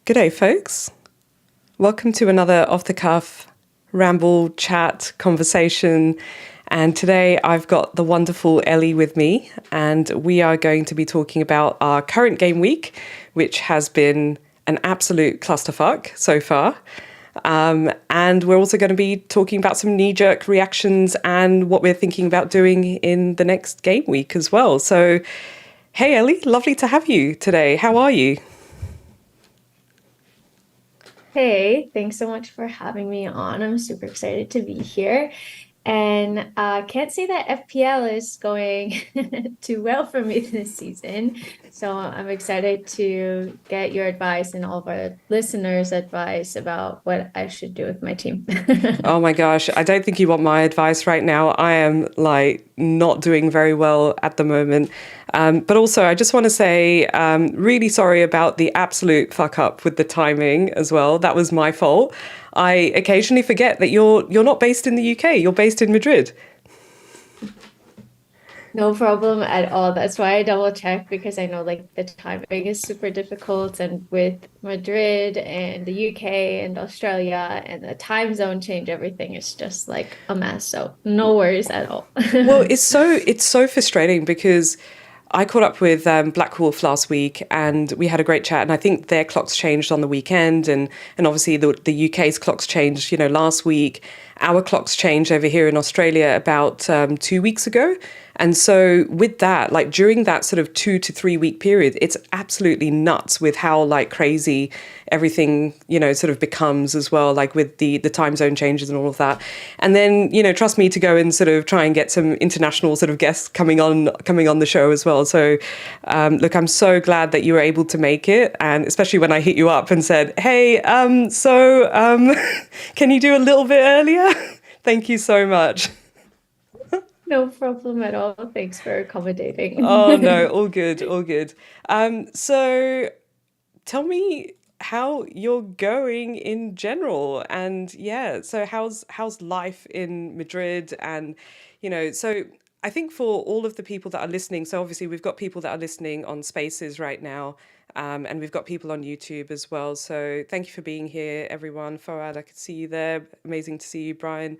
G'day, folks. Welcome to another off the cuff ramble, chat, conversation. And today I've got the wonderful Ellie with me, and we are going to be talking about our current game week, which has been an absolute clusterfuck so far. And we're also going to be talking about some knee-jerk reactions and what we're thinking about doing in the next game week as well. So, hey, Ellie, lovely to have you today. How are you? Hey, thanks so much for having me on. I'm super excited to be here. And can't say that FPL is going too well for me this season. So I'm excited to get your advice and all of our listeners' advice about what I should do with my team. Oh my gosh, I don't think you want my advice right now. I am like not doing very well at the moment. But also, I just want to say, really sorry about the absolute fuck up with the timing as well. That was my fault. I occasionally forget that you're not based in the UK. You're based in Madrid. No problem at all. That's why I double check because I know like the timing is super difficult and with Madrid and the UK and Australia and the time zone change, everything is just like a mess. So no worries at all. Well, it's so frustrating because I caught up with Black Wolf last week and we had a great chat. And I think their clocks changed on the weekend, and obviously the UK's clocks changed, last week. Our clocks changed over here in Australia about 2 weeks ago. And so with that, like during that sort of 2 to 3 week period, it's absolutely nuts with how like crazy everything, sort of becomes as well, like with the time zone changes and all of that. And then, trust me to go and sort of try and get some international sort of guests coming on the show as well. So look, I'm so glad that you were able to make it. And especially when I hit you up and said, hey, can you do a little bit earlier? Thank you so much. No problem at all. Thanks for Oh no, accommodating. all good, all good. So tell me how you're going in general, and yeah, so how's life in Madrid, and so I think for all of the people that are listening, so obviously we've got people that are listening on Spaces right now, and we've got people on YouTube as well. So thank you for being here, everyone. Farad, I could see you there. Amazing to see you, Brian.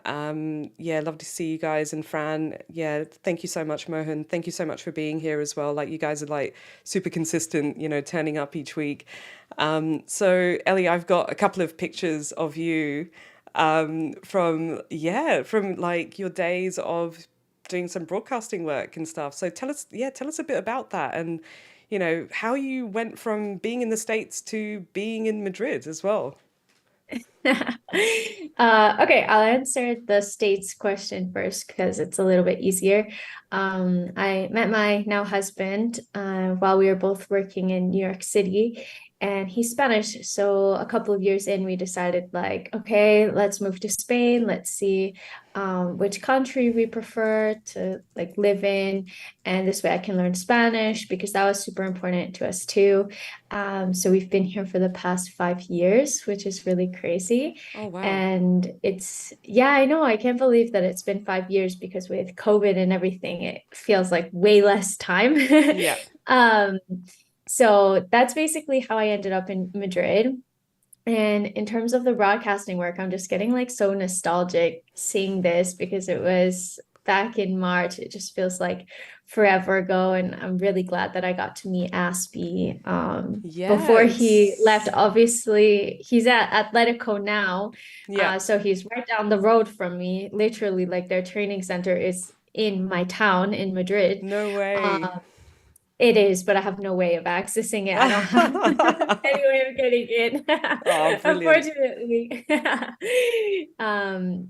Yeah, love to see you guys, and Fran. Yeah, thank you so much, Mohan. Thank you so much for being here as well. Like you guys are like super consistent, turning up each week. So Ellie, I've got a couple of pictures of you from like your days of doing some broadcasting work and stuff. So tell us a bit about that, and how you went from being in the States to being in Madrid as well. Okay, I'll answer the states question first because it's a little bit easier. I met my now husband while we were both working in New York City, and he's Spanish. So a couple of years in, we decided like, okay, let's move to Spain. Let's see which country we prefer to like live in, and this way I can learn Spanish because that was super important to us too. So we've been here for the past 5 years, which is really crazy. Oh wow. And yeah, I know, I can't believe that it's been 5 years because with COVID and everything, it feels like way less time. Yeah. Um, so that's basically how I ended up in Madrid. And in terms of the broadcasting work, I'm just getting like so nostalgic seeing this because it was back in March. It just feels like forever ago. And I'm really glad that I got to meet Aspie before he left. Yes. Obviously, he's at Atletico now. Yeah. So he's right down the road from me. Literally, like their training center is in my town in Madrid. No way. Um, it is, but I have no way of accessing it. I don't have any way of getting in, Oh, brilliant. unfortunately.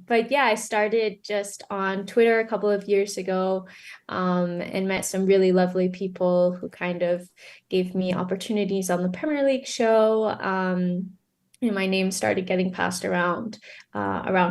But yeah, I started just on Twitter a couple of years ago, and met some really lovely people who kind of gave me opportunities on the Premier League show. And my name started getting passed around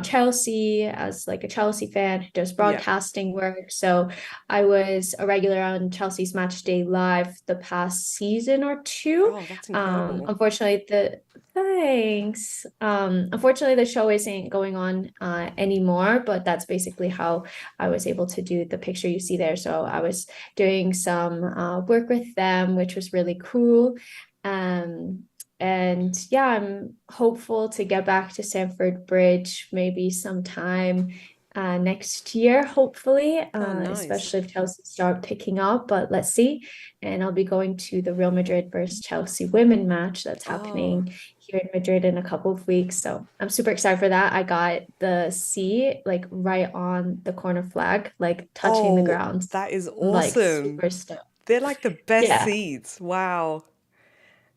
Chelsea as like a Chelsea fan who does Yeah. broadcasting work. So I was a regular on Chelsea's Match Day Live the past season or two. Oh, that's incredible. Unfortunately, the thanks. Unfortunately, the show isn't going on anymore, but that's basically how I was able to do the picture you see there. So I was doing some work with them, which was really cool. Um, And yeah, I'm hopeful to get back to Stamford Bridge maybe sometime next year, hopefully, Oh, nice. especially if Chelsea start picking up. But let's see. And I'll be going to the Real Madrid versus Chelsea women match that's Oh, happening here in Madrid in a couple of weeks. So I'm super excited for that. I got the C like right on the corner flag, like touching the oh, ground. that is I'm like awesome. super stoked. They're like the best Yeah. seats. Wow.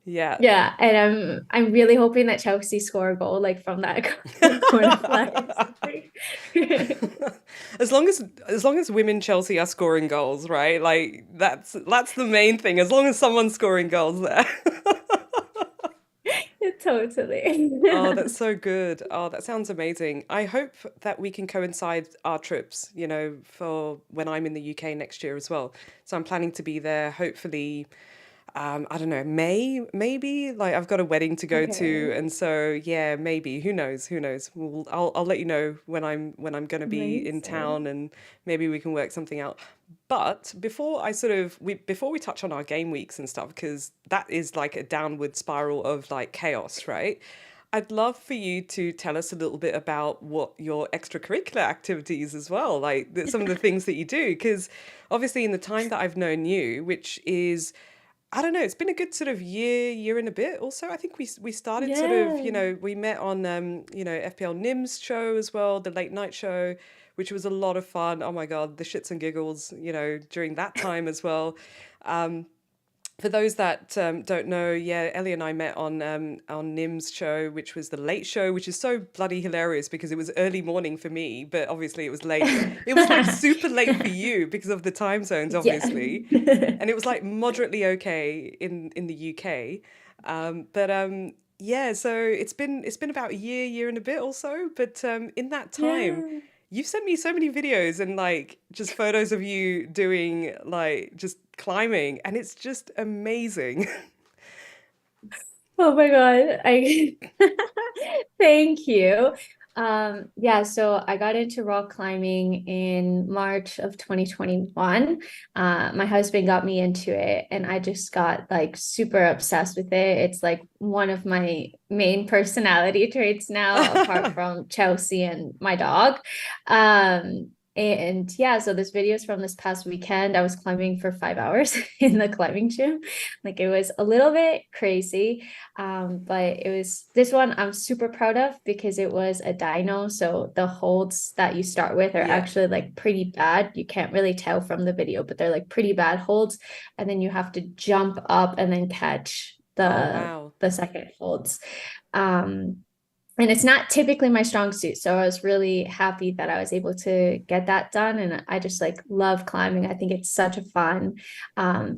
Yeah. Yeah, and I'm really hoping that Chelsea score a goal like from that corner flag or something. As long as women Chelsea are scoring goals, right? Like that's the main thing. As long as someone's scoring goals there. Totally. Oh, that's so good. Oh, that sounds amazing. I hope that we can coincide our trips, for when I'm in the UK next year as well. So I'm planning to be there hopefully, I don't know, May, maybe. Like I've got a wedding to go to, Okay. and so yeah, maybe. Who knows? Who knows? I'll let you know when I'm going to be in Amazing. town, and maybe we can work something out. But before we touch on our game weeks and stuff, because that is like a downward spiral of like chaos, right? I'd love for you to tell us a little bit about what your extracurricular activities as well, like some of the things that you do, because obviously in the time that I've known you, which is I don't know. It's been a good sort of year and a bit. Also, I think we started sort of, Yeah. we met on FPL Nim's show as well, the late night show, which was a lot of fun. Oh my God, the shits and giggles, during that time as well. Um, for those that don't know, yeah, Ellie and I met on Nim's show, which was the late show, which is so bloody hilarious because it was early morning for me, but obviously it was late. It was like super late for you because of the time zones, Yeah. obviously, and it was like moderately okay in the UK. But yeah, so it's been about a year and a bit or so. But in that time, Yeah. you've sent me so many videos and like just photos of you doing like just climbing, and it's just amazing. Oh my God. I thank you. Yeah, so I got into rock climbing in March of 2021. My husband got me into it and I just got like super obsessed with it. It's like one of my main personality traits now, apart from Chelsea and my dog. And yeah, so this video is from this past weekend. I was climbing for 5 hours in the climbing gym. Like it was a little bit crazy. But it was this one I'm super proud of because it was a dyno. So the holds that you start with are Yeah. actually like pretty bad. You can't really tell from the video, but they're like pretty bad holds. And then you have to jump up and then catch Oh the wow. the second holds. Um, and it's not typically my strong suit. So I was really happy that I was able to get that done. And I just like love climbing. I think it's such a fun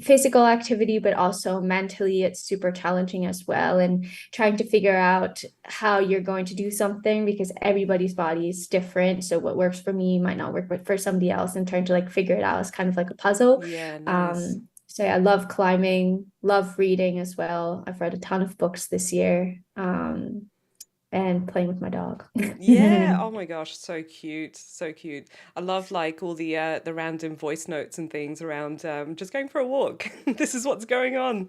physical activity, but also mentally, it's super challenging as well. And trying to figure out how you're going to do something because everybody's body is different. So what works for me might not work for somebody else, and trying to like figure it out is kind of like a puzzle. Yeah, nice. So yeah, I love climbing, love reading as well. I've read a ton of books this year. And playing with my dog. Yeah, oh my gosh, so cute, so cute. I love like all the random voice notes and things around just going for a walk. This is what's going on.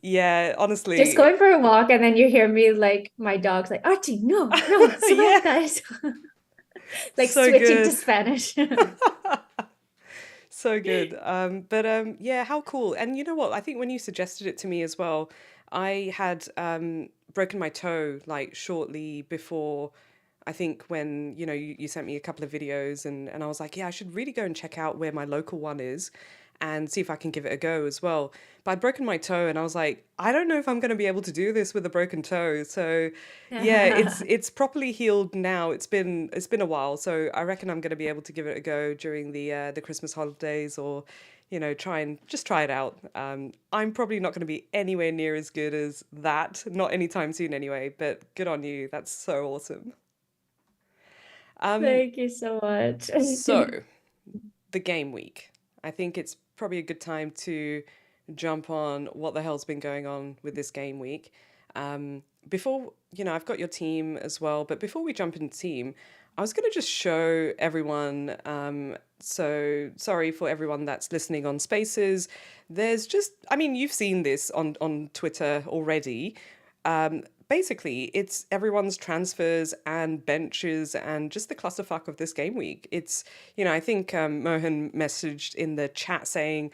Yeah, Just honestly. going for a walk, and then you hear me like my dog's like, Archie, no, no, Yeah, suelta eso. Like so switching to good. Spanish. So good. But yeah, how cool. And you know what? I think when you suggested it to me as well, I had broken my toe like shortly before. I think when you sent me a couple of videos, and I was like, yeah, I should really go and check out where my local one is and see if I can give it a go as well. But I'd broken my toe and I was like, I don't know if I'm going to be able to do this with a broken toe. So yeah, it's properly healed now. It's been a while, so I reckon I'm going to be able to give it a go during the Christmas holidays, or try it out. I'm probably not going to be anywhere near as good as that, not anytime soon anyway. But good on you. That's so awesome. Um, Thank you so much. so the game week. I think it's probably a good time to jump on what the hell's been going on with this game week. Before, I've got your team as well, but before we jump into team, I was going to just show everyone. So sorry for everyone that's listening on Spaces. There's just, I mean, you've seen this on Twitter already. Basically, it's everyone's transfers and benches and just the clusterfuck of this game week. It's, I think Mohan messaged in the chat saying,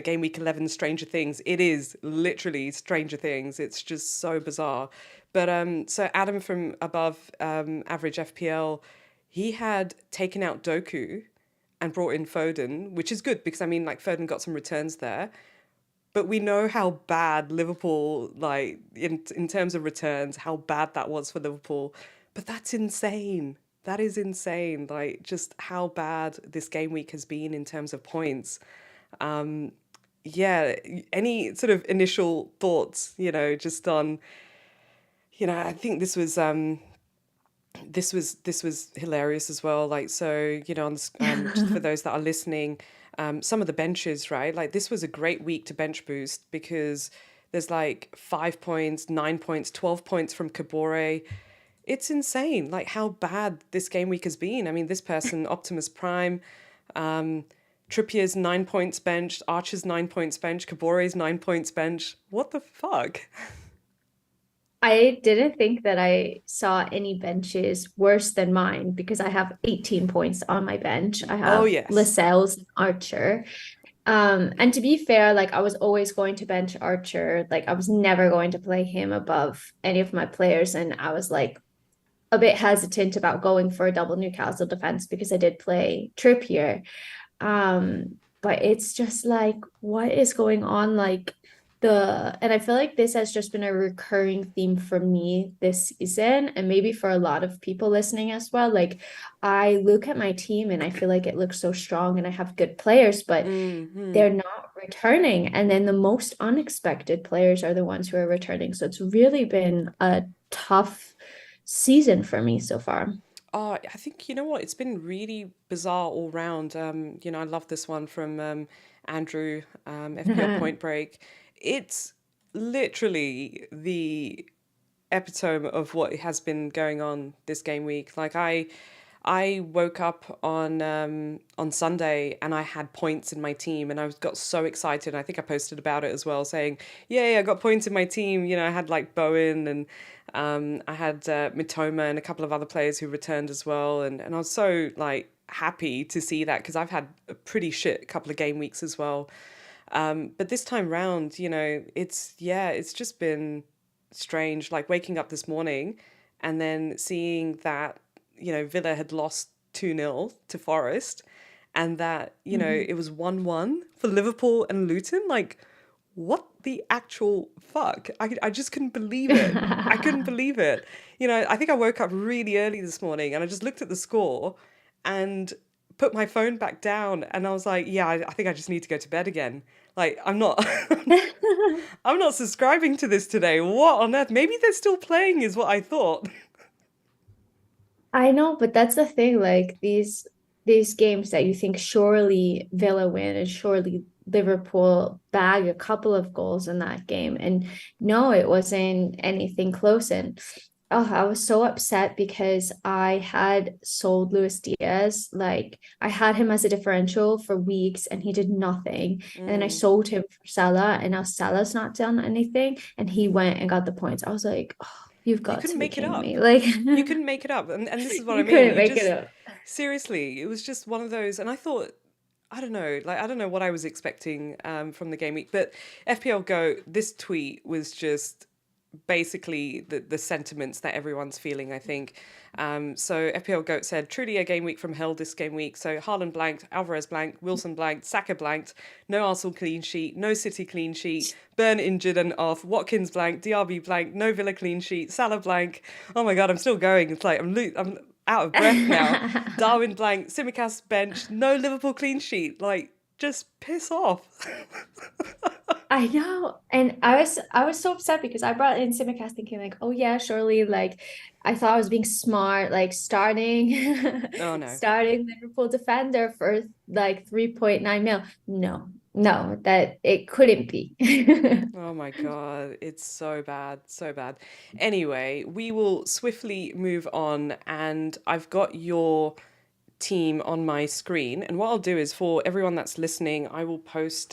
game week 11, Stranger Things. It is literally Stranger Things. It's just so bizarre. But so Adam from Above Average FPL, he had taken out Doku and brought in Foden, which is good because I mean, like Foden got some returns there. But we know how bad Liverpool, like in terms of returns, how bad that was for Liverpool. But that's insane. That is insane. Like just how bad this game week has been in terms of points. Yeah. Any sort of initial thoughts, just on, I think this was hilarious as well. Like so, on this, just for those that are listening, some of the benches, right? Like this was a great week to bench boost because there's like 5 points, 9 points, 12 points from Kabore. It's insane, like how bad this game week has been. I mean, this person, Optimus Prime, Trippier's 9 points benched, Archer's 9 points benched, Kabore's 9 points benched. What the fuck? I didn't think that I saw any benches worse than mine because I have 18 points on my bench. I Oh have yes. Lascelles and Archer. And to be fair, like I was always going to bench Archer. Like I was never going to play him above any of my players. And I was like a bit hesitant about going for a double Newcastle defense because I did play Trippier. But it's just like, what is going on? Like and I feel like this has just been a recurring theme for me this season, and maybe for a lot of people listening as well. Like I look at my team and I feel like it looks so strong and I have good players, but Hmm. they're not returning. And then the most unexpected players are the ones who are returning. So it's really been a tough season for me so far. Oh, I think you know what? It's been really bizarre all round. I love this one from Andrew, FPL Point Break. It's literally the epitome of what has been going on this game week. Like I woke up on Sunday and I had points in my team and got so excited. I think I posted about it as well, saying, "Yay, I got points in my team." I had like Bowen and I had Mitoma and a couple of other players who returned as well, and I was so like happy to see that because I've had a pretty shit couple of game weeks as well. But this time round, it's just been strange. Like waking up this morning and then seeing that, Villa had lost 2-0 to Forest and that, Mhm. it was 1-1 for Liverpool and Luton. Like, what the actual fuck? I just couldn't believe it. I couldn't believe it. I think I woke up really early this morning and I just looked at the score and put my phone back down and I was like, yeah, I think I just need to go to bed again. Like, I'm not I'm not subscribing to this today. What on earth? Maybe they're still playing is what I thought. I know, but that's the thing. Like these games that you think surely Villa win and surely Liverpool bag a couple of goals in that game. And no, it wasn't anything close. And oh, I was so upset because I had sold Luis Diaz. Like I had him as a differential for weeks and he did nothing. And then I Mm. sold him for Salah and now Salah's not done anything. And he went and got the points. I was like, oh, you've You got to couldn't be make it kidding me. up. Like You couldn't make it up. And this is what I you mean. couldn't You make it just, up. seriously, it was just one of those. And I thought, I don't know, like, I don't know what I was expecting from the game week. But FPL Go, this tweet was just basically the sentiments that everyone's feeling, I think. So FPL Goat said, truly a game week from hell this game week. So Haaland blanked, Alvarez blanked, Wilson blanked, Saka blanked, no Arsenal clean sheet, no City clean sheet, Burn injured and off, Watkins blanked, DRB blanked, no Villa clean sheet, Salah blank. Oh my God, I'm still going. It's like, I'm out of breath now. Darwin blank, Simicast bench, no Liverpool clean sheet. Like, just piss off. I know. And I was so upset because I brought in Simicast thinking like, oh yeah, surely like I thought I was being smart, like starting Oh no. starting Liverpool defender for like 3.9 mil. No, no, that it couldn't be. Oh my God, it's so bad, so bad. Anyway, we will swiftly move on, and I've got your team on my screen. And what I'll do is for everyone that's listening, I'll post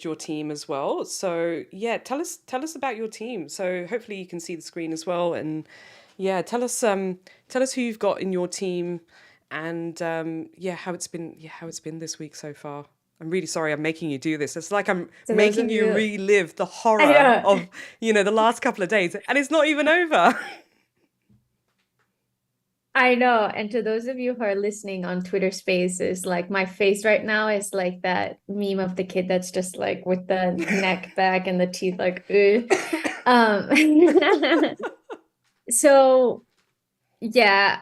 your team as well. So yeah, tell us about your team. So hopefully you can see the screen as well. And yeah, tell us who you've got in your team, and yeah, how it's been this week so far. I'm really sorry I'm making you do this. It's like I'm So those making of you you, relive the I horror know. of, the last couple of days, and it's not even over. I know. And to those of you who are listening on Twitter Spaces, like my face right now is like that meme of the kid that's just like with the neck back and the teeth like, ugh. So yeah,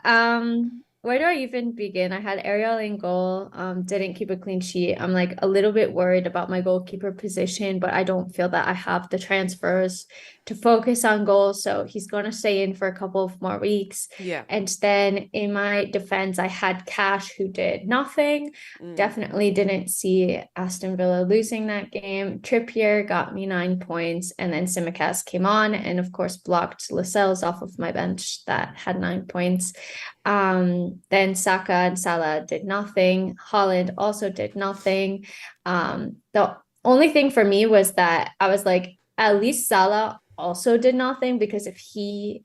where do I even begin? I had Ariel in goal, didn't keep a clean sheet. I'm like a little bit worried about my goalkeeper position, but I don't feel that I have the transfers to focus on goals. So he's going to stay in for a couple of more weeks. Yeah. And then in my defense, I had Cash who did nothing. Mm. Definitely didn't see Aston Villa losing that game. Trippier got me 9 points, and then Simicast came on and, of course, blocked Lascelles off of my bench that had 9 points. Then Saka and Salah did nothing. Haaland also did nothing. The only thing for me was that I was like, at least Salah also did nothing, because if he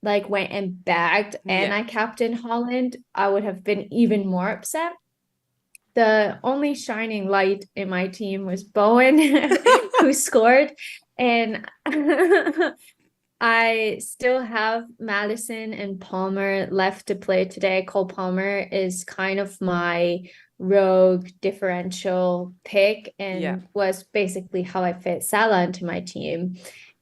like went and bagged and Yeah. I captained Haaland, I would have been even more upset. The only shining light in my team was Bowen, who scored. And I still have Madison and Palmer left to play today. Cole Palmer is kind of my rogue differential pick Yeah. and was basically how I fit Salah into my team.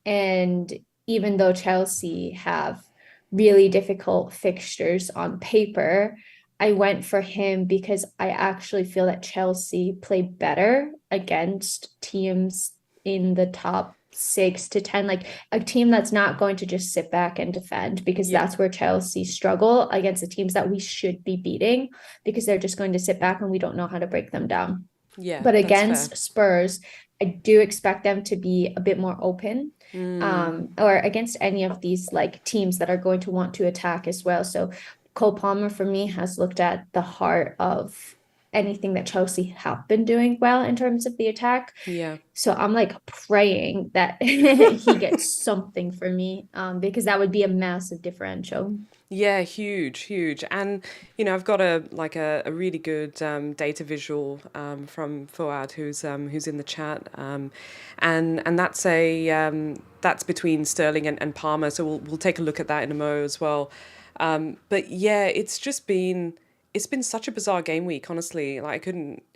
And even though Chelsea have really difficult fixtures on paper, I went for him because I actually feel that Chelsea play better against teams in the top 6 to 10, like a team that's not going to just sit back and defend, because Yeah. that's where Chelsea struggle against the teams that we should be beating, because they're just going to sit back and we don't know how to break them down. Yeah. But That's fair. against Spurs, I do expect them to be a bit more open, Mm. or against any of these like teams that are going to want to attack as well. So Cole Palmer for me has looked at the heart of anything that Chelsea have been doing well in terms of the attack. Yeah. So I'm like praying that he gets something for me, because that would be a massive differential. Yeah, huge, huge. And I've got a really good data visual from Fuad who's in the chat. And that's between Sterling and Palmer. So we'll take a look at that in a mo as well. But yeah, it's been such a bizarre game week, honestly. Like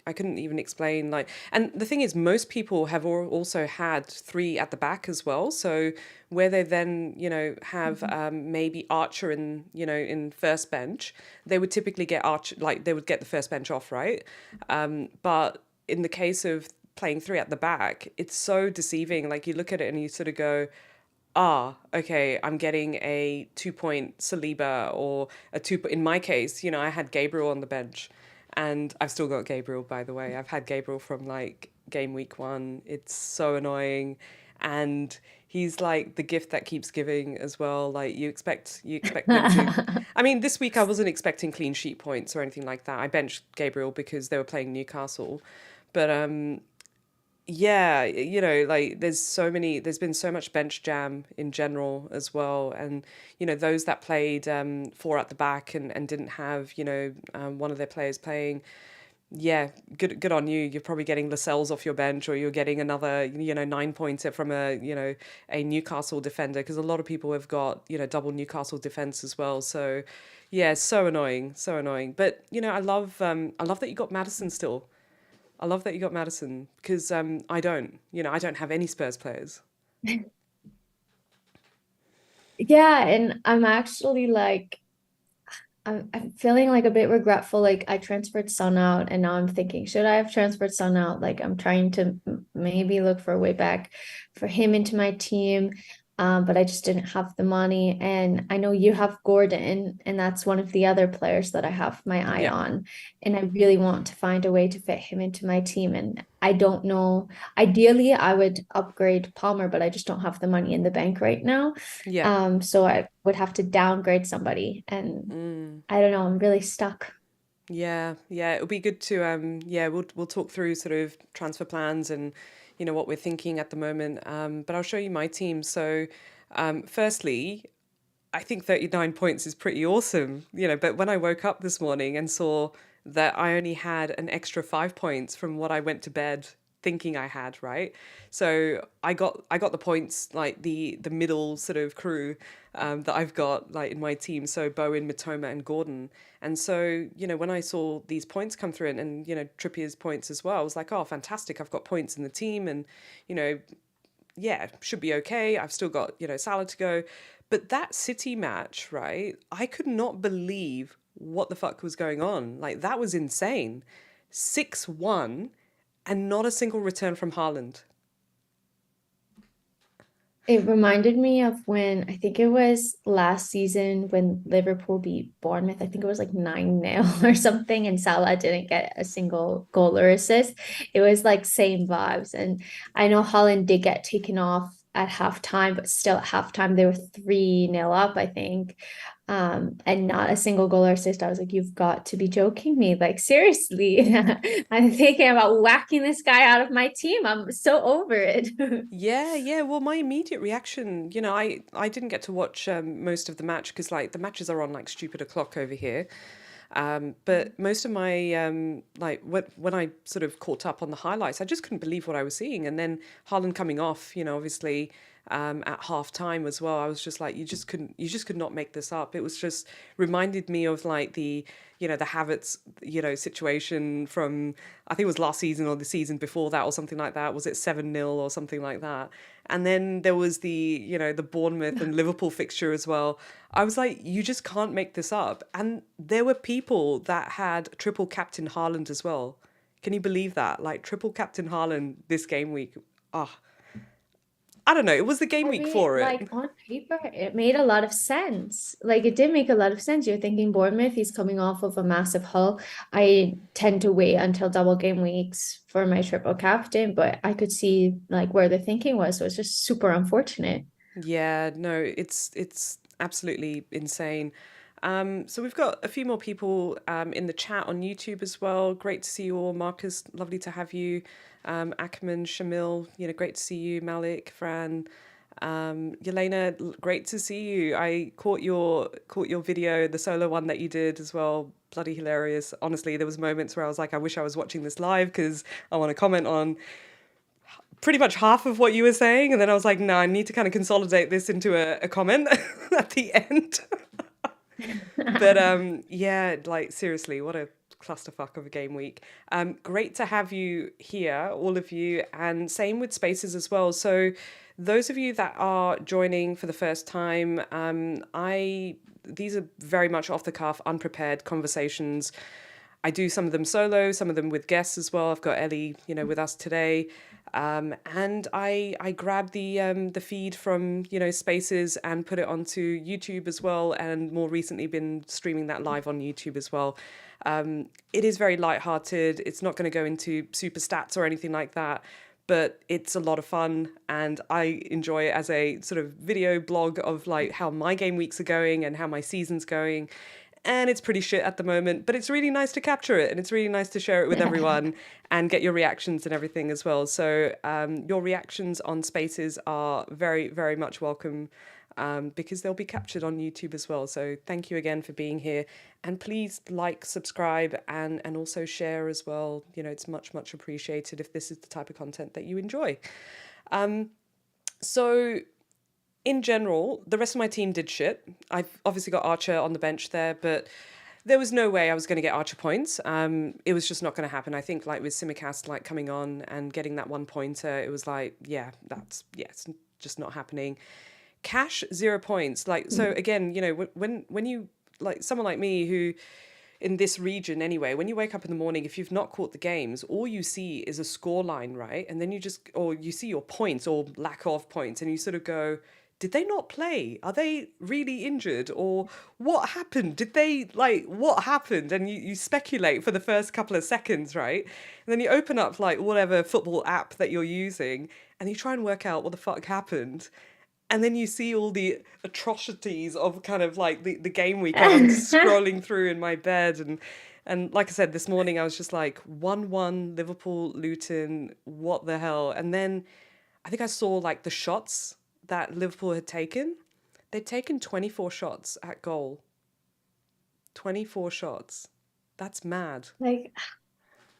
I couldn't even explain, like, and the thing is most people have also had three at the back as well. So where they then, have maybe Archer in first bench, they would typically get Archer, like they would get the first bench off, right? But in the case of playing three at the back, it's so deceiving. Like you look at it and you sort of go, okay, I'm getting a 2 point Saliba or a in my case, I had Gabriel on the bench, and I've still got Gabriel, by the way. I've had Gabriel from like game week 1. It's so annoying. And he's like the gift that keeps giving as well. Like you expect them to. I mean, this week I wasn't expecting clean sheet points or anything like that. I benched Gabriel because they were playing Newcastle. But yeah, like there's been so much bench jam in general as well. And, those that played four at the back and didn't have, one of their players playing, yeah, good on you. You're probably getting Lascelles off your bench, or you're getting another, 9 pointer from a Newcastle defender, because a lot of people have got, double Newcastle defense as well. So yeah, so annoying, so annoying. But, I love that you got Madison still. I love that you got Madison, because I don't have any Spurs players. Yeah, and I'm actually like I'm feeling like a bit regretful. Like I transferred Son out, and now I'm thinking, should I have transferred Son out? Like I'm trying to maybe look for a way back for him into my team. but I just didn't have the money. And I know you have Gordon, and that's one of the other players that I have my eye Yeah. on. And I really want to find a way to fit him into my team. And I don't know. Ideally, I would upgrade Palmer, but I just don't have the money in the bank right now. Yeah. So I would have to downgrade somebody. And Mm. I don't know, I'm really stuck. Yeah, yeah, it'll be good to yeah, we'll talk through sort of transfer plans and what we're thinking at the moment. But I'll show you my team. So, firstly, I think 39 points is pretty awesome, but when I woke up this morning and saw that I only had an extra 5 points from what I went to bed thinking I had, right? So I got the points, like the middle sort of crew that I've got like in my team. So Bowen, Matoma, and Gordon. And so, when I saw these points come through and Trippier's points as well, I was like, oh, fantastic. I've got points in the team and, you know, yeah, should be okay. I've still got, Salah to go. But that City match, right? I could not believe what the fuck was going on. Like, that was insane. 6-1 and not a single return from Haaland. It reminded me of when I think it was last season when Liverpool beat Bournemouth. I think it was like 9-0 or something, and Salah didn't get a single goal or assist. It was like same vibes. And I know Holland did get taken off at halftime, but still at halftime they were 3-0 up, I think. And not a single goal or assist. I was like, you've got to be joking me. Like, seriously. I'm thinking about whacking this guy out of my team. I'm so over it. Yeah, yeah. Well, my immediate reaction, I didn't get to watch most of the match because like the matches are on like stupid o'clock over here. But most of my like when I sort of caught up on the highlights, I just couldn't believe what I was seeing. And then Haaland coming off, obviously at half time as well. I was just like, you just could not make this up. It was just reminded me of like the Havertz, situation from I think it was last season or the season before that or something like that. Was it 7-0 or something like that? And then there was the Bournemouth and Liverpool fixture as well. I was like, you just can't make this up. And there were people that had triple captain Haaland as well. Can you believe that? Like triple captain Haaland this game week. Ah, I don't know. It was the game I week mean, for it. like on paper, it made a lot of sense. Like it did make a lot of sense. You're thinking Bournemouth, he's coming off of a massive hull. I tend to wait until double game weeks for my triple captain, but I could see like where the thinking was. So it's just super unfortunate. Yeah, no, it's absolutely insane. So we've got a few more people in the chat on YouTube as well. Great to see you all. Marcus, lovely to have you. Ackerman, Shamil, great to see you. Malik, Fran, Yelena, great to see you. I caught your video, the solo one that you did as well. Bloody hilarious. Honestly, there was moments where I was like, I wish I was watching this live because I want to comment on pretty much half of what you were saying, and then I was like, no, I need to kind of consolidate this into a comment at the end. But yeah, like seriously, what a clusterfuck of a game week. Great to have you here, all of you, and same with Spaces as well. So those of you that are joining for the first time, I these are very much off the cuff, unprepared conversations. I do some of them solo, some of them with guests as well. I've got Ellie, with us today. And I grabbed the feed from Spaces and put it onto YouTube as well, and more recently been streaming that live on YouTube as well. It is very lighthearted. It's not going to go into super stats or anything like that, but it's a lot of fun, and I enjoy it as a sort of video blog of like how my game weeks are going and how my season's going. And it's pretty shit at the moment, but it's really nice to capture it, and it's really nice to share it with everyone and get your reactions and everything as well. So your reactions on Spaces are very, very much welcome, because they'll be captured on YouTube as well. So thank you again for being here, and please like, subscribe, and also share as well. It's much, much appreciated if this is the type of content that you enjoy. So in general, the rest of my team did shit. I've obviously got Archer on the bench there, but there was no way I was going to get Archer points. It was just not going to happen. I think like with Simicast like coming on and getting that 1 pointer, it was like, it's just not happening. Cash 0 points. Like, so again, when you like someone like me who in this region anyway, when you wake up in the morning, if you've not caught the games, all you see is a score line, right? And then you see your points or lack of points, and you sort of go, did they not play? Are they really injured? Or what happened? Did they, like, what happened? And you speculate for the first couple of seconds, right? And then you open up, like, whatever football app that you're using and you try and work out what the fuck happened. And then you see all the atrocities of kind of like the game week, and I'm scrolling through in my bed. And like I said, this morning I was just like, 1-1 Liverpool, Luton, what the hell? And then I think I saw like the shots that Liverpool had taken. They'd taken 24 shots at goal. 24 shots. That's mad. Like,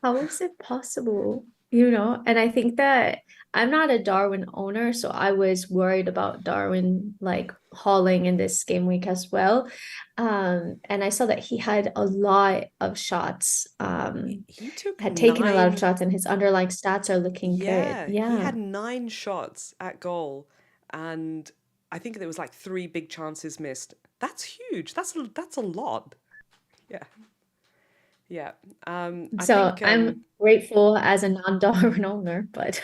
how is it possible? You know, and I think that I'm not a Darwin owner, so I was worried about Darwin like hauling in this game week as well. And I saw that he had a lot of shots, He took had taken a lot of nine. shots, and his underlying stats are looking good. Yeah, he Yeah. had 9 shots at goal, and I think there was like 3 big chances missed. That's huge. That's a lot. Yeah, yeah. I So think. I'm grateful as a non-Darwin owner, but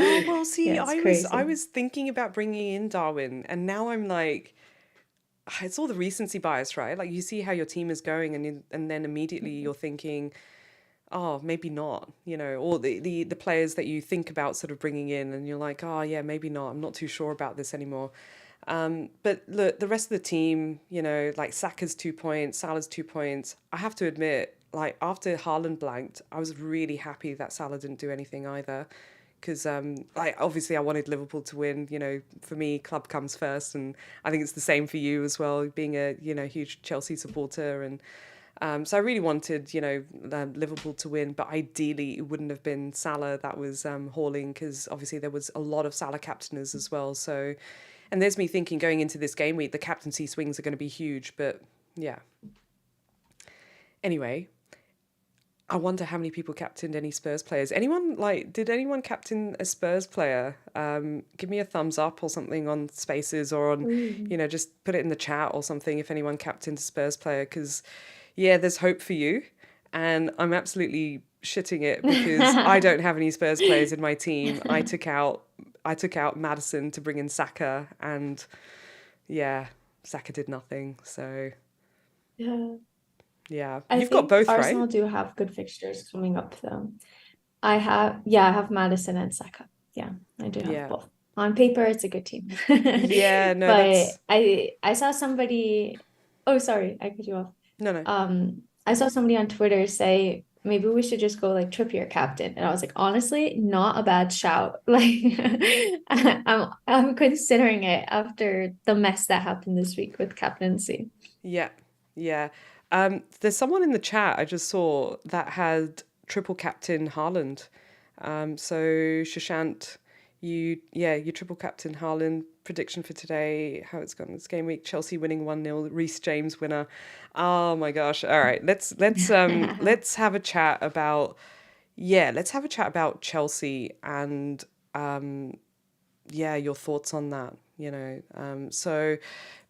Oh well, yeah, see, it's I crazy. was thinking about bringing in Darwin, and now I'm like, it's all the recency bias, right? Like you see how your team is going, and then immediately you're thinking, oh, maybe not, or the players that you think about sort of bringing in, and you're like, oh yeah, maybe not. I'm not too sure about this anymore. But look, the rest of the team, like Saka's 2 points, Salah's 2 points. I have to admit, like after Haaland blanked, I was really happy that Salah didn't do anything either. Because like obviously I wanted Liverpool to win. For me, club comes first, and I think it's the same for you as well, being a huge Chelsea supporter. And so I really wanted, Liverpool to win, but ideally it wouldn't have been Salah that was hauling, because obviously there was a lot of Salah captainers as well. So, and there's me thinking going into this game week, the captaincy swings are going to be huge. But yeah. Anyway, I wonder how many people captained any Spurs players. Did anyone captain a Spurs player? Give me a thumbs up or something on Spaces, or on, Ooh. just put it in the chat or something if anyone captained a Spurs player. Because, yeah, there's hope for you. And I'm absolutely shitting it because I don't have any Spurs players in my team. I took out Madison to bring in Saka, and yeah, Saka did nothing. So Yeah. yeah, I you've got think both, right? Arsenal do have good fixtures coming up though. I have Madison and Saka. Yeah, I do have Yeah, both. On paper, it's a good team. yeah. No, But that's I saw somebody, oh sorry, I cut you off. no, no. I saw somebody on Twitter say maybe we should just go like Trippier captain. And I was like, honestly, not a bad shout. Like I'm considering it after the mess that happened this week with captaincy. Yeah, yeah. There's someone in the chat I just saw that had triple captain Haaland. So Shashant, you triple captain Haaland. Prediction for today, how it's gone this game week: Chelsea winning 1-0, Reece James winner. Oh my gosh! All right, let's have a chat about Chelsea, and yeah, your thoughts on that. So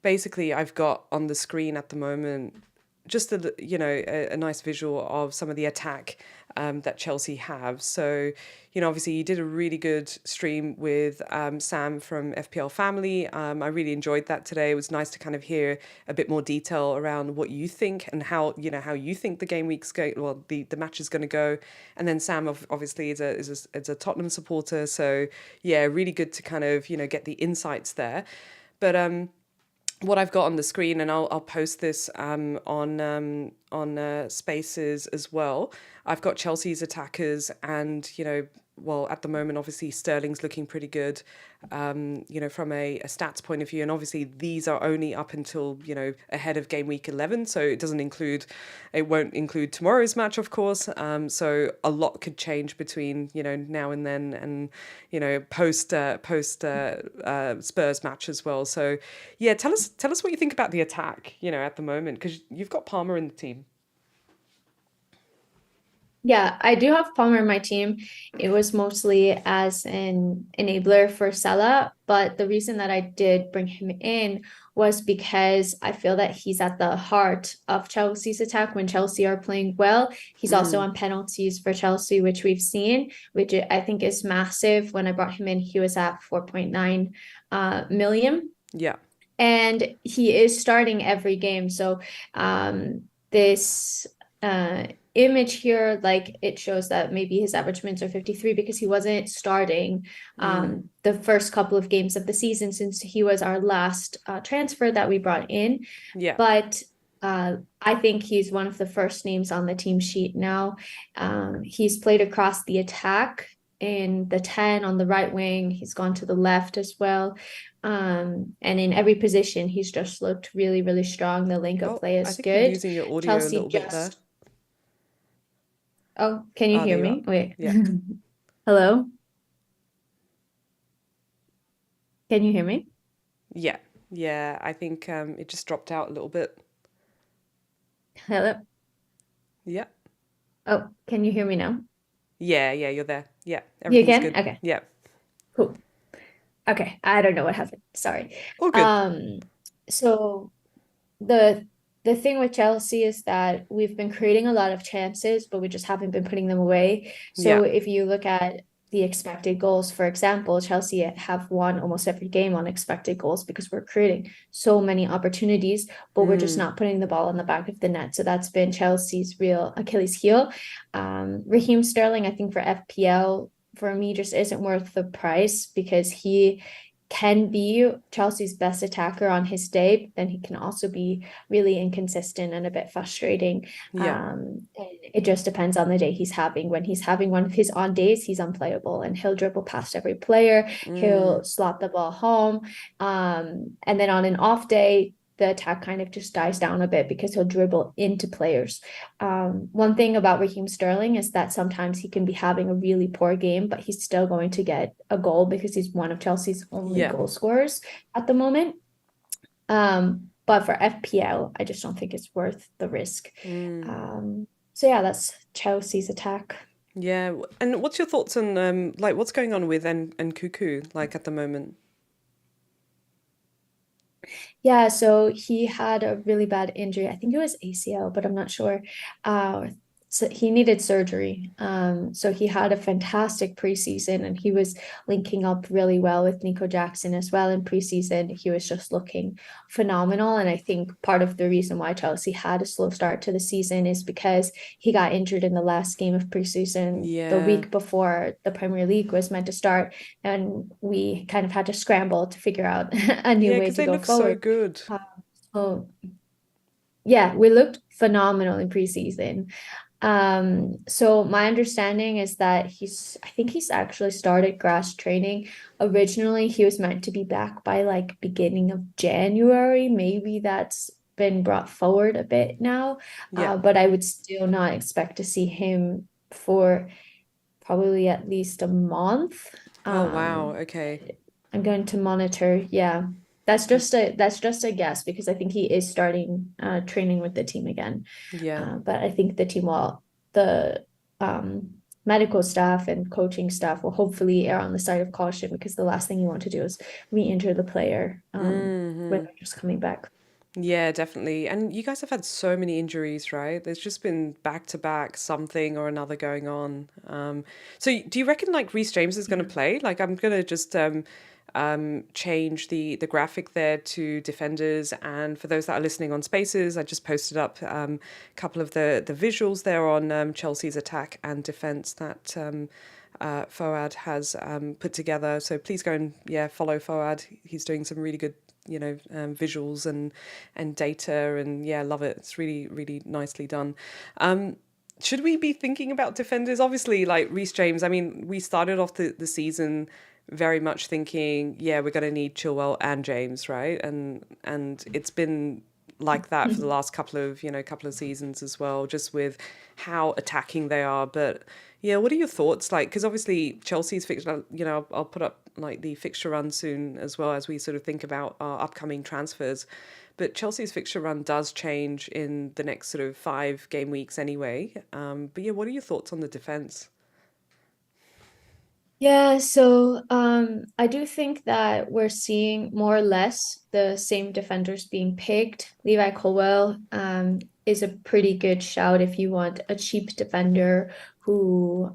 basically, I've got on the screen at the moment just a nice visual of some of the attack that Chelsea have. So, obviously you did a really good stream with Sam from FPL Family. I really enjoyed that today. It was nice to kind of hear a bit more detail around what you think and how you think the game week's going. Well, the match is going to go. And then Sam obviously is a Tottenham supporter. So yeah, really good to kind of get the insights there. But what I've got on the screen, and I'll post this on Spaces as well. I've got Chelsea's attackers, and well, at the moment, obviously Sterling's looking pretty good, from a stats point of view, and obviously these are only up until ahead of game week 11, so it won't include tomorrow's match, of course. So a lot could change between now and then, and post Spurs match as well. So yeah, tell us what you think about the attack at the moment, because you've got Palmer in the team. Yeah, I do have Palmer in my team. It was mostly as an enabler for Salah, but the reason that I did bring him in was because I feel that he's at the heart of Chelsea's attack when Chelsea are playing well. He's also on penalties for Chelsea, which we've seen, which I think is massive. When I brought him in, he was at 4.9 million. Yeah. And he is starting every game. So this image here, like it shows that maybe his average minutes are 53 because he wasn't starting the first couple of games of the season since he was our last transfer that we brought in. Yeah. But I think he's one of the first names on the team sheet now. He's played across the attack in the 10 on the right wing. He's gone to the left as well. And in every position, he's just looked really, really strong. The link up Oh, play I is think you're good. losing your audio a Chelsea little bit there. just, oh, can you Ah, hear there you are. me? Wait. Yeah. Hello? Can you hear me? Yeah. Yeah. I think it just dropped out a little bit. Hello? Yeah. Oh, can you hear me now? Yeah. Yeah. You're there. Yeah. You Everything's can? good. Okay, Yeah. cool. Okay, I don't know what happened. Sorry. All good. Um, so the the thing with Chelsea is that we've been creating a lot of chances, but we just haven't been putting them away. Yeah. So if you look at the expected goals, for example, Chelsea have won almost every game on expected goals because we're creating so many opportunities, but we're just not putting the ball in the back of the net. So that's been Chelsea's real Achilles heel. Raheem Sterling, I think for FPL, for me, just isn't worth the price because he can be Chelsea's best attacker on his day, but then he can also be really inconsistent and a bit frustrating. Yeah. And it just depends on the day he's having. When he's having one of his on days, he's unplayable and he'll dribble past every player, he'll slot the ball home. And then on an off day, the attack kind of just dies down a bit because he'll dribble into players. One thing about Raheem Sterling is that sometimes he can be having a really poor game, but he's still going to get a goal because he's one of Chelsea's only Yeah. goal scorers at the moment. But for FPL, I just don't think it's worth the risk. So yeah, that's Chelsea's attack. Yeah. And what's your thoughts on like what's going on with and Cuckoo like at the moment? Yeah, so he had a really bad injury. I think it was ACL, but I'm not sure. So he needed surgery. So he had a fantastic preseason and he was linking up really well with Nico Jackson as well in preseason. He was just looking phenomenal. And I think part of the reason why Chelsea had a slow start to the season is because he got injured in the last game of preseason the Yeah. week before the Premier League was meant to start. And we kind of had to scramble to figure out a new Yeah, way because to they go look so forward. good. So yeah, we looked phenomenal in preseason. So my understanding is that I think he's actually started grass training. Originally, he was meant to be back by like beginning of January. Maybe that's been brought forward a bit now. Yeah. But I would still not expect to see him for probably at least a month. Oh, wow. Um, Okay. I'm going to monitor. Yeah. That's just a guess because I think he is starting training with the team again. Yeah. But I think the um medical staff and coaching staff will hopefully err on the side of caution because the last thing you want to do is re-injure the player when they're just coming back. Yeah, definitely. And you guys have had so many injuries, right? There's just been back to back something or another going on. So do you reckon like Reece James is going to play? Like I'm going to just change the graphic there to defenders. And for those that are listening on Spaces, I just posted up a couple of the visuals there on Chelsea's attack and defense that Foad has put together. So please go and follow Foad. He's doing some really good visuals and data, and love it. It's really nicely done. Should we be thinking about defenders? Obviously, like Reece James, I mean, we started off the season very much thinking, we're going to need Chilwell and James, right? And it's been like that for the last couple of seasons as well, just with how attacking they are. But what are your thoughts? Like, because obviously Chelsea's fixture, I'll put up like the fixture run soon as well as we sort of think about our upcoming transfers. But Chelsea's fixture run does change in the next sort of 5 game weeks anyway. But what are your thoughts on the defense? Yeah, so I do think that we're seeing more or less the same defenders being picked. Levi Colwell is a pretty good shout if you want a cheap defender who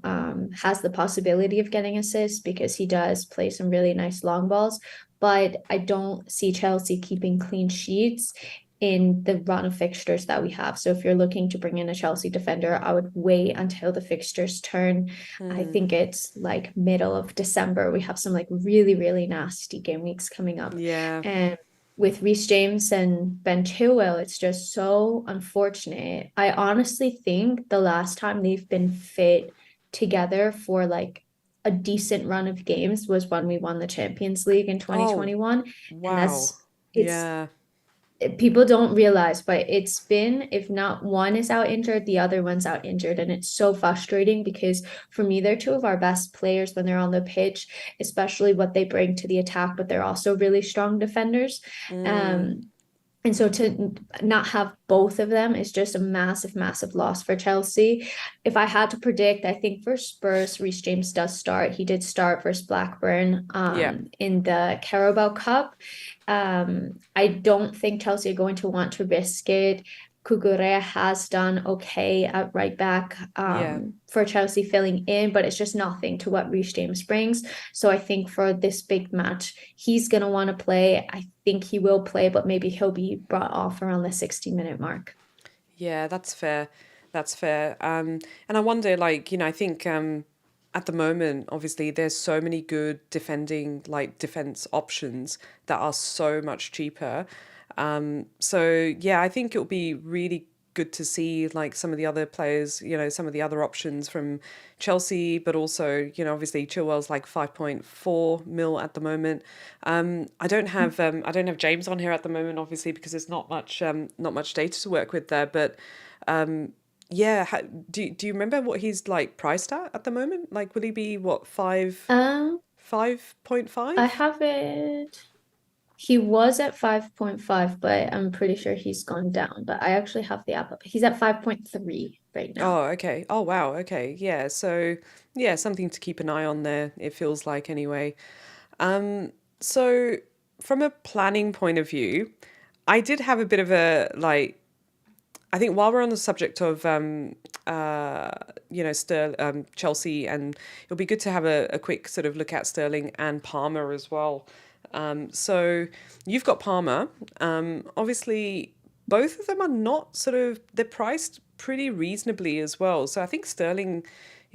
has the possibility of getting assists because he does play some really nice long balls. but I don't see Chelsea keeping clean sheets in the run of fixtures that we have. So if you're looking to bring in a Chelsea defender, I would wait until the fixtures turn. I Hmm. think it's like middle of December. We have some like really, really nasty game weeks coming up. Yeah. And with Reece James and Ben Chilwell, it's just so unfortunate. I honestly think the last time they've been fit together for like a decent run of games was when we won the Champions League in Oh, 2021. And wow. it's Yeah. people don't realize, but it's been, if not one is out injured, the other one's out injured. And it's so frustrating because for me, they're two of our best players when they're on the pitch, especially what they bring to the attack, but they're also really strong defenders. Mm. Um, and so to not have both of them is just a massive, massive loss for Chelsea. If I had to predict, I think for Spurs, Reece James does start. He did start versus Blackburn Yeah. in the Carabao Cup. I don't think Chelsea are going to want to risk it. Kukurea has done okay at right back Yeah. for Chelsea filling in, but it's just nothing to what Reece James brings. So I think for this big match, he's going to want to play. I think he will play, but maybe he'll be brought off around the 60-minute mark. Yeah, that's fair. That's fair. And I wonder, like, I think at the moment, obviously, there's so many good defense options that are so much cheaper. So yeah, I think it'll be really good to see like some of the other players, some of the other options from Chelsea, but also, obviously Chilwell's like 5.4 mil at the moment. I don't have James on here at the moment, obviously, because there's not much data to work with there. But yeah, do you remember what he's like priced at the moment? Like, will he be what Um, 5.5? I have it. He was at 5.5, but I'm pretty sure he's gone down. But I actually have the app up. He's at 5.3 right now. Oh, okay. Oh, wow. Okay. Yeah. So, yeah, something to keep an eye on there, it feels like anyway. So from a planning point of view, I did have a bit of a like I think while we're on the subject of Chelsea, and it'll be good to have a quick sort of look at Sterling and Palmer as well. So you've got Palmer. Obviously, both of them are not they're priced pretty reasonably as well. So I think Sterling,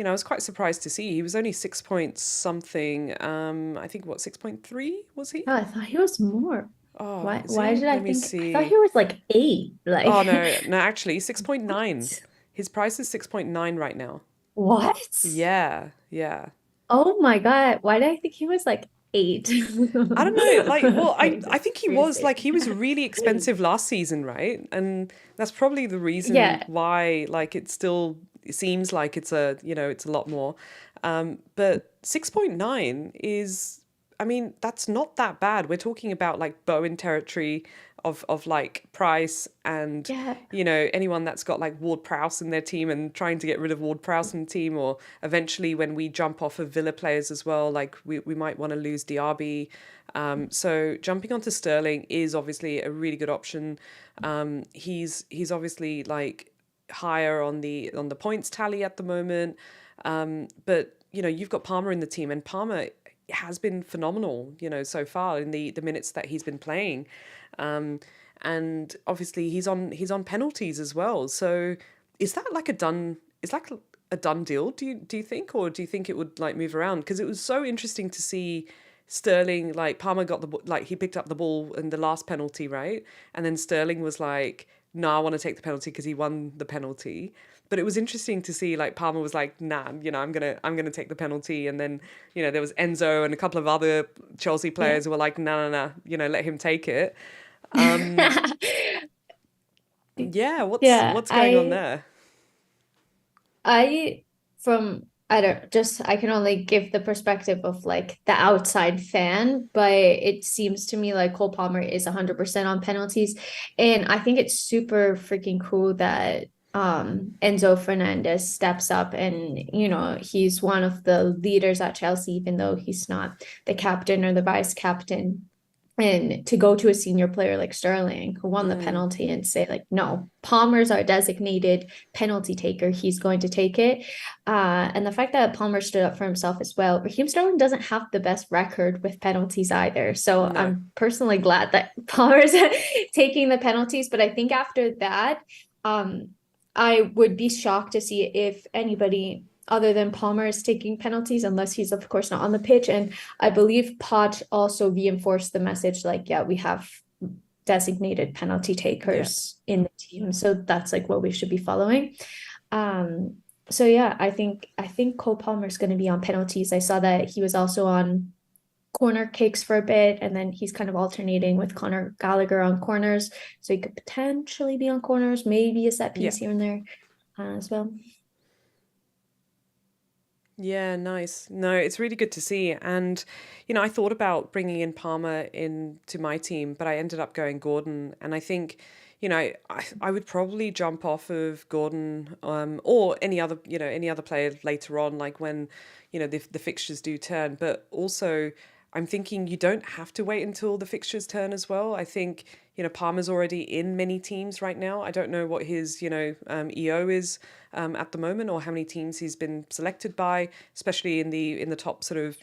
I was quite surprised to see he was only 6 point something. I think what 6.3 was he? Oh, I thought he was more. Oh, Why is why he? did I Let me think I thought see. he was like 8? Oh Like no, no, actually 6.9. what? His price is 6.9 right now. What? Yeah, yeah. Oh my God. Why did I think he was like 8? I don't know, like, well, I Crazy. think Crazy. he was really expensive last season, right? And that's probably the reason Yeah. why like it seems like it's a lot more. But 6.9 is, I mean, that's not that bad. We're talking about like Bowen territory of like price, and Yeah. anyone that's got like Ward Prowse in their team and trying to get rid of Ward Prowse in the team, or eventually when we jump off of Villa players as well, like we might want to lose Diaby. So jumping onto Sterling is obviously a really good option. He's obviously like higher on the points tally at the moment. But you've got Palmer in the team, and Palmer has been phenomenal, so far in the minutes that he's been playing. Um, and obviously he's on penalties as well. So is that like a done deal? Do you think, or do you think it would like move around? Because it was so interesting to see Sterling, like Palmer got like he picked up the ball in the last penalty, right? And then Sterling was like, "No, I want to take the penalty because he won the penalty." But it was interesting to see like Palmer was like, "Nah, I'm gonna take the penalty." And then there was Enzo and a couple of other Chelsea Yeah. players who were like, "No, no, no, let him take it." Um, yeah, what's Yeah, what's going on there? I from I don't just I can only give the perspective of like the outside fan, but it seems to me like Cole Palmer is 100% on penalties. And I think it's super freaking cool that Enzo Fernandez steps up, and he's one of the leaders at Chelsea, even though he's not the captain or the vice captain. And to go to a senior player like Sterling, who won the Mm, penalty, and say, like, no, Palmer's our designated penalty taker. He's going to take it. And the fact that Palmer stood up for himself as well. Raheem Sterling doesn't have the best record with penalties either. So no. I'm personally glad that Palmer's taking the penalties. But I think after that, I would be shocked to see if anybody other than Palmer is taking penalties, unless he's, of course, not on the pitch. And I believe Pot also reinforced the message, like, yeah, we have designated penalty Yeah. takers in the team. So that's like what we should be following. Um, so yeah, I think Cole Palmer is going to be on penalties. I saw that he was also on corner kicks for a bit, and then he's kind of alternating with Conor Gallagher on corners. So he could potentially be on corners, maybe a set Yeah. piece here and there as well. Yeah, nice. No, it's really good to see. And, I thought about bringing in Palmer into my team, but I ended up going Gordon. And I think, I would probably jump off of Gordon, or any other player later on, like when, the fixtures do turn. But also, I'm thinking you don't have to wait until the fixtures turn as well. I think, Palmer's already in many teams right now. I don't know what his, EO is at the moment, or how many teams he's been selected by, especially in the top sort of,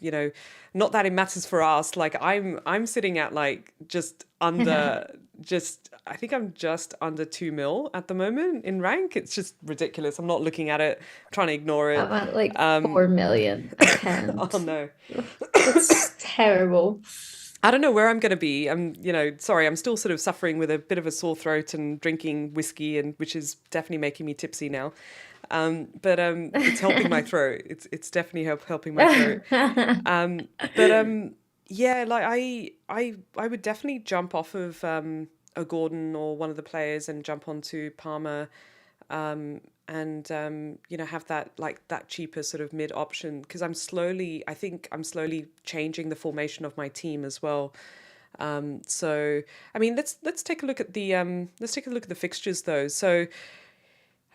not that it matters for us. Like I'm sitting at like just under just I think I'm just under 2 mil at the moment in rank. It's just ridiculous. I'm not looking at it, I'm trying to ignore I'm it. at like 4 million. I Oh can't. no. It's terrible. I don't know where I'm going to be. Sorry, I'm still sort of suffering with a bit of a sore throat and drinking whiskey, and which is definitely making me tipsy now. But it's helping my throat. It's definitely helping my throat. But yeah, like I would definitely jump off of a Gordon or one of the players and jump onto Palmer, and have that like that cheaper sort of mid option, because I think I'm slowly changing the formation of my team as well. So I mean, let's take a look at the fixtures though. So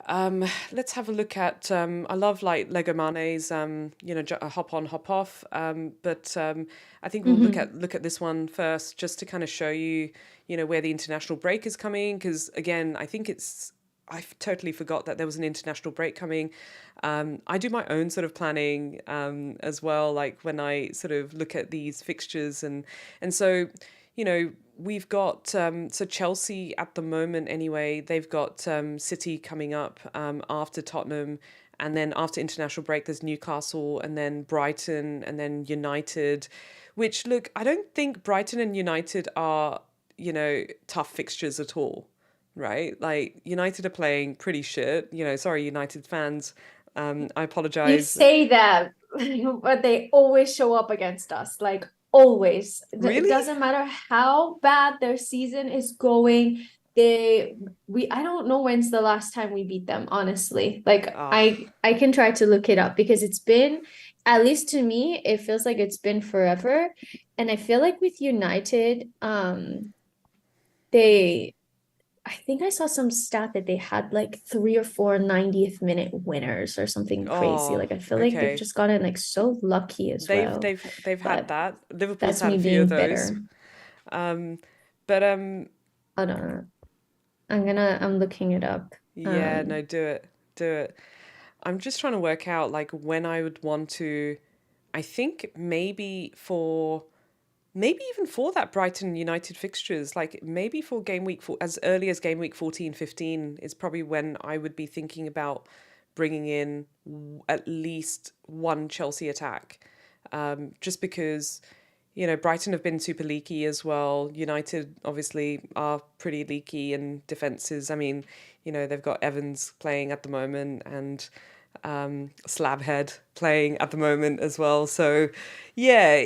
let's have a look at. I love like Lego Mane's, hop on, hop off. But I think we'll Mhm. look at this one first, just to kind of show you, where the international break is coming. Because again, I totally forgot that there was an international break coming. I do my own sort of planning as well, like when I sort of look at these fixtures, and so we've got so Chelsea at the moment anyway. They've got City coming up after Tottenham, and then after international break, there's Newcastle, and then Brighton, and then United. Which, look, I don't think Brighton and United are tough fixtures at all, right? Like United are playing pretty shit. Sorry, United fans. I You apologize. say that, but they always show up against us. Like, always. It Really? doesn't matter how bad their season is going. I don't know when's the last time we beat them, honestly. Like, Oh, I can try to look it up, because it's been, at least to me, it feels like it's been forever. And I feel like with United, they I think I saw some stat that they had like 3 or 4 90th minute winners or something crazy. oh, Like, I feel like they've okay. just gotten like so lucky as well. They've had But that. Liverpool's that's had a me few of being those. bitter. Um, but Hold on. I'm looking it up. yeah, no, do it, do it. I'm just trying to work out like when I would want to. I think maybe even for that Brighton United fixtures, like maybe for game week as early as game week 14, 15 is probably when I would be thinking about bringing in at least one Chelsea attack. Just because, Brighton have been super leaky as well. United obviously are pretty leaky in defences. I mean, they've got Evans playing at the moment, and Slabhead playing at the moment as well. So, yeah,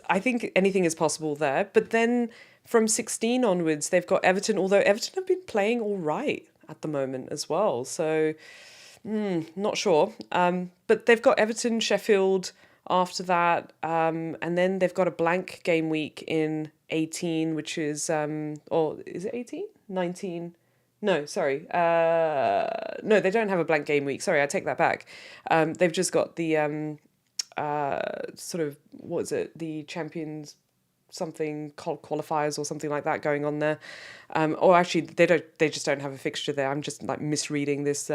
I think anything is possible there. But then from 16 onwards, they've got Everton, although Everton have been playing all right at the moment as well. So, not sure. But they've got Everton, Sheffield after that. And then they've got a blank game week in 18, which is, or is it 18? 19? No, sorry. No, they don't have a blank game week. Sorry, I take that back. They've just got the sort of, what is it? The Champions. something qualifiers or something like that going on there. Or actually, they just don't have a fixture there. I'm just like misreading this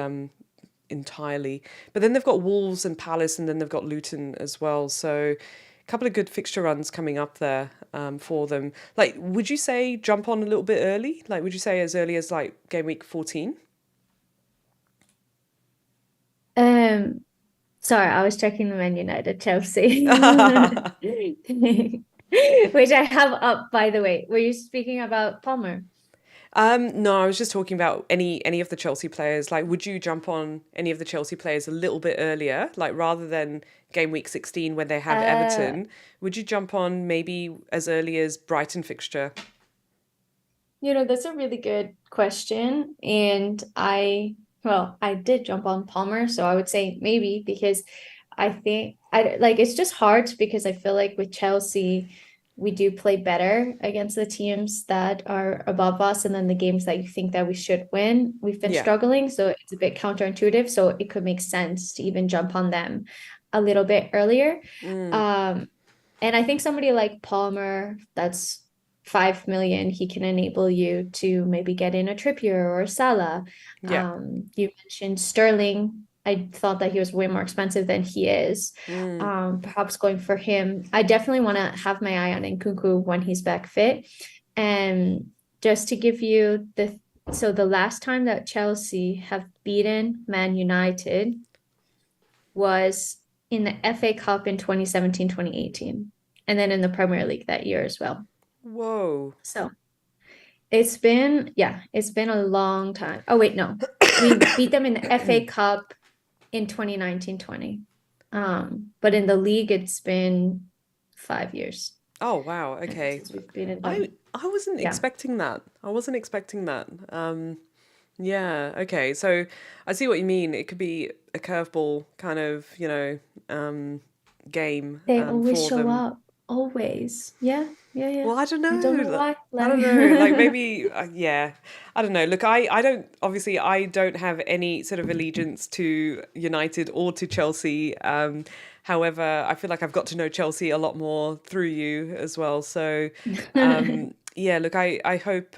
entirely. But then they've got Wolves and Palace, and then they've got Luton as well. So a couple of good fixture runs coming up there for them. Like, would you say jump on a little bit early? Like, would you say as early as like game week 14? Um, Sorry, I was checking the Man United Chelsea, which I have up, by the way. Were you speaking about Palmer? No, I was just talking about any of the Chelsea players. Like, would you jump on any of the Chelsea players a little bit earlier, like rather than game week 16 when they have Uh, Everton? Would you jump on maybe as early as Brighton fixture? that's a really good question. And I did jump on Palmer, so I would say maybe because I think I like it's just hard because I feel like with Chelsea, we do play better against the teams that are above us, and then the games that you think that we should win, we've been Yeah. struggling. So it's a bit counterintuitive. So it could make sense to even jump on them a little bit earlier. Mm, Um, and I think somebody like Palmer, that's 5 million, he can enable you to maybe get in a Trippier or a Salah. yeah. You mentioned Sterling. I thought that he was way more expensive than he is. Mm, Perhaps going for him. I definitely want to have my eye on Nkunku when he's back fit. And just to give you the last time that Chelsea have beaten Man United was in the FA Cup in 2017-2018, and then in the Premier League that year as well. whoa. So it's been a long time. Oh, wait, no. We beat them in the FA Cup in 2019-20. But in the league, it's been 5 years Oh wow. Okay. since we've beaten I them. I wasn't Yeah. expecting that. I wasn't expecting that. Yeah. Okay. So I see what you mean. It could be a curveball kind of, game They always for show them. up. Always. Yeah. Yeah. Yeah. Well, I don't I don't know know. why. I don't know. Like Like maybe, yeah. I don't know. Look, I don't, obviously, I don't have any sort of allegiance to United or to Chelsea. However, I feel like I've got to know Chelsea a lot more through you as well. So, yeah, look, I hope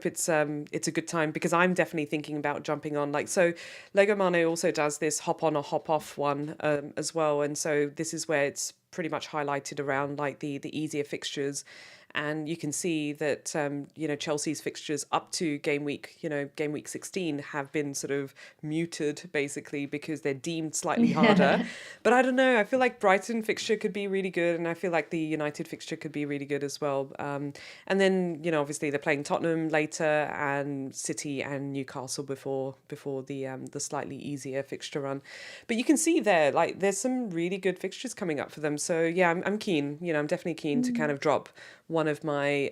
it's a good time because I'm definitely thinking about jumping on. Like, so Lego Mane also does this hop on or hop off one as well, and so this is where it's pretty much highlighted around like the easier fixtures, and you can see that Chelsea's fixtures up to game week 16 have been sort of muted basically because they're deemed slightly harder. But I don't know. I feel like Brighton fixture could be really good, and I feel like the United fixture could be really good as well. And then obviously they're playing Tottenham later and City and Newcastle before the slightly easier fixture run. But you can see there like there's some really good fixtures coming up for them. So yeah, I'm keen. I'm definitely keen to kind of drop one of my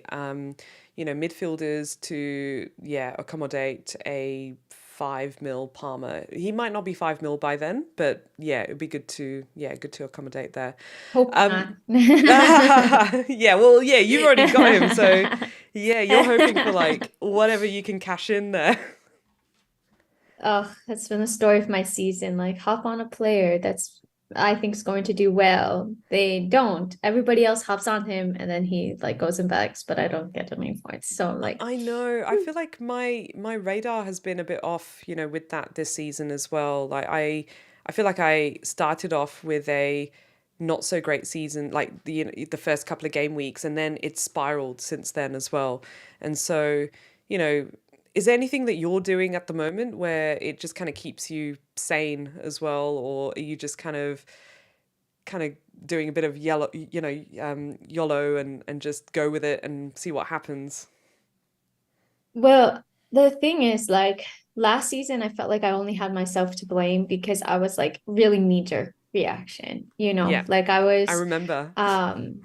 midfielders to accommodate a 5 mil Palmer. He might not be 5 mil by then, but yeah, it'd be good to accommodate there. hope Um, not. yeah, well, yeah, you've already got him, so yeah, you're hoping for like whatever you can cash in there. Oh, that's been the story of my season. Like, hop on a player that's I think is going to do well. They don't. Everybody else hops on him, and then he like goes and backs, but I don't get any points. So I'm like, I know. I feel like my radar has been a bit off, with that this season as well. Like I feel like I started off with a not so great season, like the first couple of game weeks, and then it's spiraled since then as well. And so, you know, is there anything that you're doing at the moment where it just kind of keeps you sane as well, or are you just kind of doing a bit of YOLO and just go with it and see what happens? well, the thing is, like last season, I felt like I only had myself to blame because I was like really knee-jerk reaction, Yeah, like I I was remember. um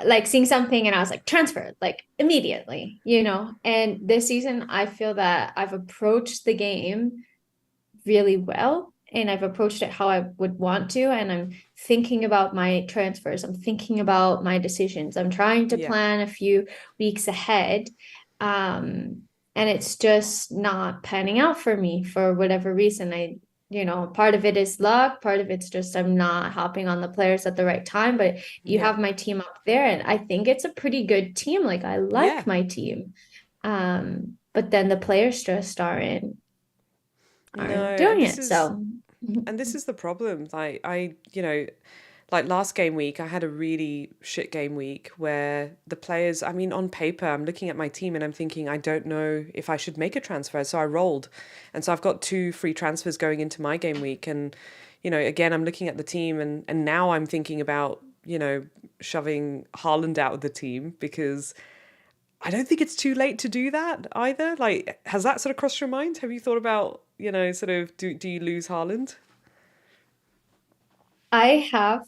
like seeing something and I was like transfer like immediately, and this season I feel that I've approached the game really well and I've approached it how I would want to, and I'm thinking about my transfers, I'm thinking about my decisions, I'm trying to Yeah. plan a few weeks ahead. um and it's just not panning out for me for whatever reason. I part of it is luck, part of it's just I'm not hopping on the players at the right time. But you Yeah. have my team up there, and I think it's a pretty good team. Like I Yeah. like my team. But then the players just aren't No, doing it. So and this is the problem. Like like last game week, I had a really shit game week where the players, I mean, on paper, I'm looking at my team and I'm thinking, I don't know if I should make a transfer. So I rolled. And so I've got 2 free transfers going into my game week. And, again, I'm looking at the team and now I'm thinking about, shoving Haaland out of the team because I don't think it's too late to do that either. Like, has that sort of crossed your mind? Have you thought about, sort of, do you lose Haaland? I have,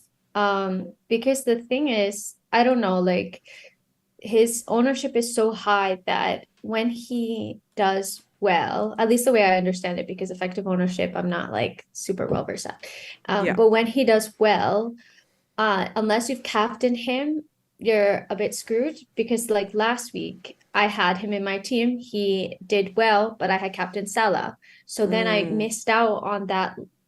because the thing is, I don't know, like his ownership is so high that when he does well, at least the way I understand it, because effective ownership, I'm not like super well versed at. Yeah. But when he does well, unless you've captained him, you're a bit screwed because like last week I had him in my team. He did well, but I had Captain Salah. So then I Mm, missed out on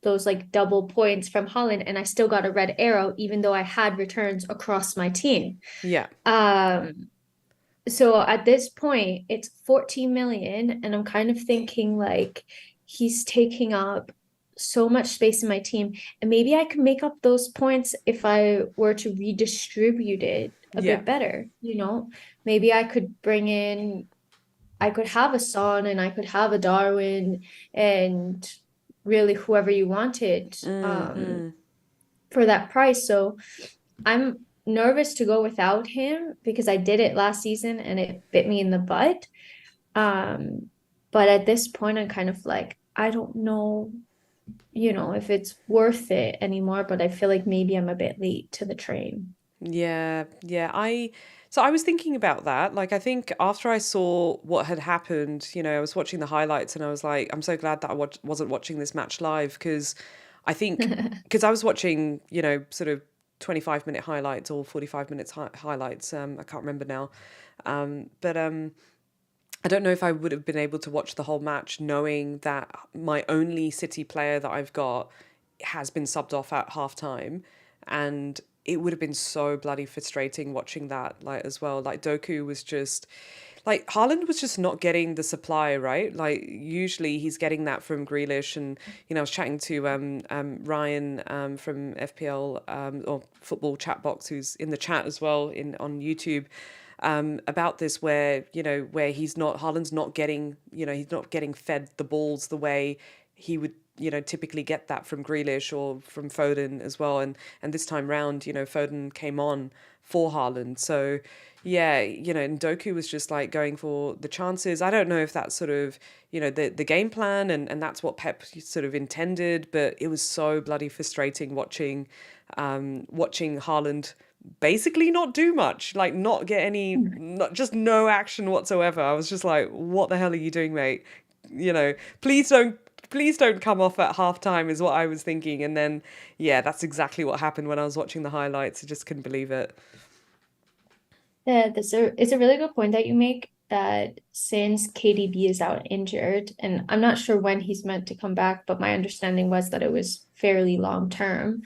those like double points from Holland, and I still got a red arrow even though I had returns across my team. yeah. Um so at this point it's 14 million, and I'm kind of thinking like he's taking up so much space in my team, and maybe I could make up those points if I were to redistribute it a Yeah. bit better, maybe I could have a Son and I could have a Darwin and really whoever you wanted Mm, mm. for that price. So I'm nervous to go without him because I did it last season and it bit me in the butt. Um, but at this point, I'm kind of like, I don't know, if it's worth it anymore, but I feel like maybe I'm a bit late to the train. Yeah, yeah. So I was thinking about that. Like I think after I saw what had happened, I was watching the highlights and I was like, I'm so glad that wasn't watching this match live because I think because I was watching, sort of 25-minute highlights or 45 minutes highlights. I can't remember now. But I don't know if I would have been able to watch the whole match knowing that my only City player that I've got has been subbed off at half time. And it would have been so bloody frustrating watching that, like, as well. Like, Doku was just, like, Haaland was just not getting the supply, right? Like, usually he's getting that from Grealish. And, I was chatting to Ryan from FPL or Football Chat Box, who's in the chat as well on YouTube about this where where Haaland's not getting he's not getting fed the balls the way he would typically get that from Grealish or from Foden as well, and this time round Foden came on for Haaland. So yeah, and Doku was just like going for the chances. I don't know if that's sort of the game plan and that's what Pep sort of intended, but it was so bloody frustrating watching Haaland basically not do much, like not get any, not just no action whatsoever. I was just like, what the hell are you doing, mate? Please don't come off at half time is what I was thinking. And then yeah, that's exactly what happened when I was watching the highlights. I just couldn't believe it. Yeah, it's a really good point that you make that since KDB is out injured, and I'm not sure when he's meant to come back, but my understanding was that it was fairly long term.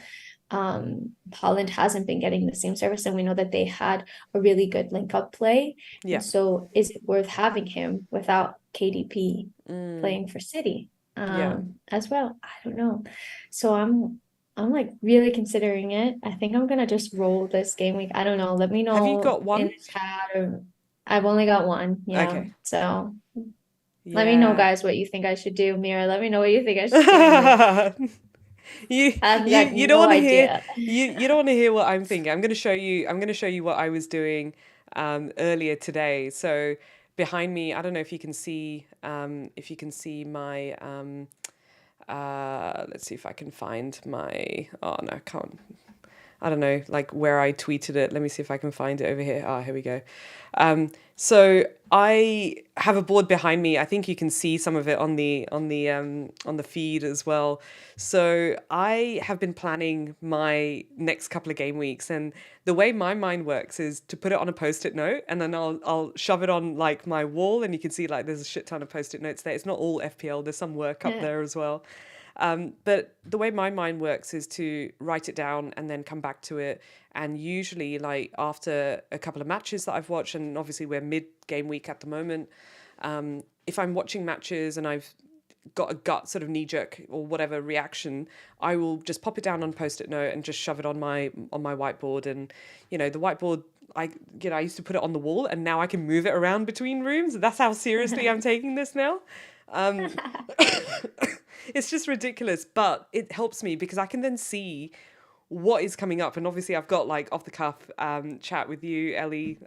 Holland hasn't been getting the same service, and we know that they had a really good link up play. Yeah. And so is it worth having him without KDP Mm, playing for City yeah. as well? I don't know. So I'm like really considering it. I think I'm gonna just roll this game week. I don't know. Let me Have you know got in one? the chat, or I've only got one. Yeah. Okay. So let me know, Yeah. guys, what you think I should do. Meera, let me know what you think I should do. Like, you I've you got you don't no want to hear idea. you don't want to hear what I'm thinking. I'm going to show you what I was doing earlier today. So behind me, I don't know if you can see my let's see if I can find my, oh no, I can't. I don't know, like where I tweeted it. Let me see if I can find it over here. Ah, here we go. So I have a board behind me. I think you can see some of it on the feed as well. So I have been planning my next couple of game weeks, and the way my mind works is to put it on a post-it note, and then I'll shove it on like my wall, and you can see like there's a shit ton of post-it notes there. It's not all FPL. There's some work up Yeah. there as well. But the way my mind works is to write it down and then come back to it. And usually, like after a couple of matches that I've watched, and obviously we're mid game week at the moment, if I'm watching matches and I've got a gut sort of knee jerk or whatever reaction, I will just pop it down on post-it note and just shove it on my whiteboard. And the whiteboard, I used to put it on the wall, and now I can move it around between rooms. That's how seriously I'm taking this now. It's just ridiculous, but it helps me because I can then see what is coming up. And obviously I've got like off the cuff chat with you, Ellie,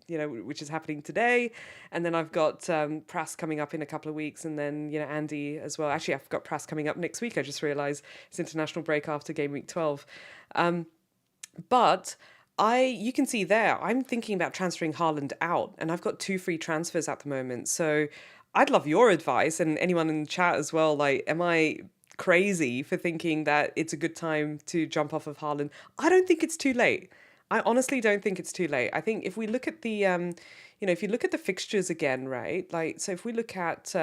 which is happening today. And then I've got Pras coming up in a couple of weeks, and then, Andy as well. Actually, I've got Pras coming up next week. I just realized it's international break after game week 12. But you can see there, I'm thinking about transferring Haaland out, and I've got 2 free transfers at the moment. So I'd love your advice, and anyone in the chat as well. Like, am I crazy for thinking that it's a good time to jump off of Haaland? I don't think it's too late. I honestly don't think it's too late. I think if we look at the, if you look at the fixtures again, right? Like, so if we look at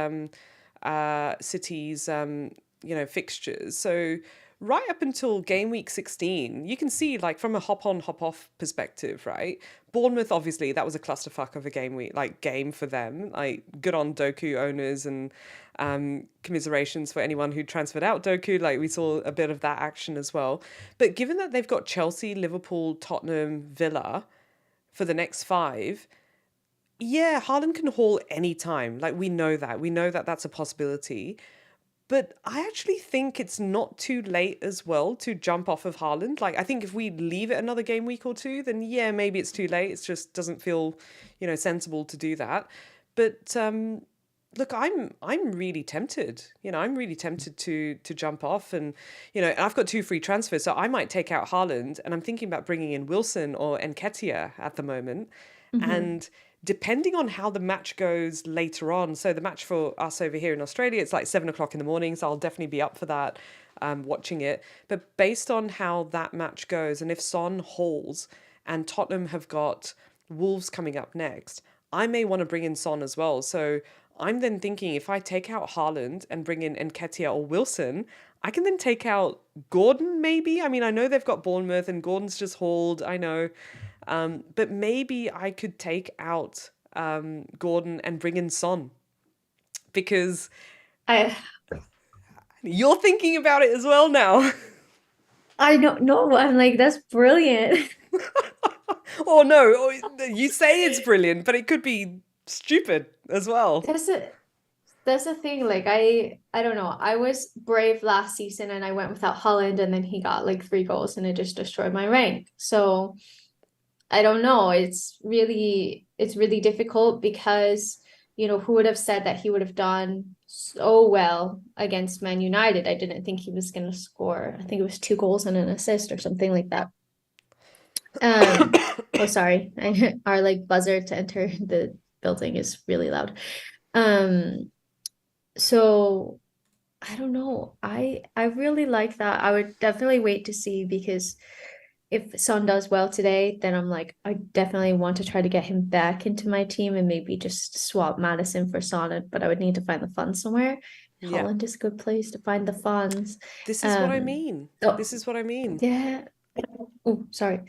City's, fixtures, so right up until game week 16, you can see, like, from a hop on, hop off perspective, right? Bournemouth, obviously, that was a clusterfuck of a game for them. Like, good on Doku owners, and commiserations for anyone who transferred out Doku. Like, we saw a bit of that action as well. But given that they've got Chelsea, Liverpool, Tottenham, Villa for the next 5, yeah, Haaland can haul any time. Like, we know that. We know that that's a possibility. But I actually think it's not too late as well to jump off of Haaland. Like, I think if we leave it another game week or two, then yeah, maybe it's too late. It just doesn't feel, sensible to do that. But look, I'm really tempted. I'm really tempted to jump off, and and I've got 2 free transfers, so I might take out Haaland, and I'm thinking about bringing in Wilson or Nketiah at the moment, and depending on how the match goes later on. So the match for us over here in Australia, it's like 7 o'clock in the morning. So I'll definitely be up for that, watching it. But based on how that match goes, and if Son hauls and Tottenham have got Wolves coming up next, I may want to bring in Son as well. So I'm then thinking, if I take out Haaland and bring in Nketiah or Wilson, I can then take out Gordon, maybe. I mean, I know they've got Bournemouth and Gordon's just hauled, I know. But maybe I could take out Gordon and bring in Son, because I you're thinking about it as well now. I don't know. I'm like, that's brilliant. Or no, or you say it's brilliant, but it could be stupid as well. That's the thing. Like, I don't know. I was brave last season and I went without Haaland, and then he got like 3 goals and it just destroyed my rank. So I don't know. It's really difficult because, who would have said that he would have done so well against Man United? I didn't think he was going to score. I think it was 2 goals and an assist or something like that. Oh, sorry. Our like buzzer to enter the building is really loud. So I don't know. I really like that. I would definitely wait to see, because if Son does well today, then I'm like, I definitely want to try to get him back into my team and maybe just swap Madison for Son, but I would need to find the funds somewhere. Yeah, Holland is a good place to find the funds. this is what I mean. Oh, This is what I mean. yeah. Oh, sorry.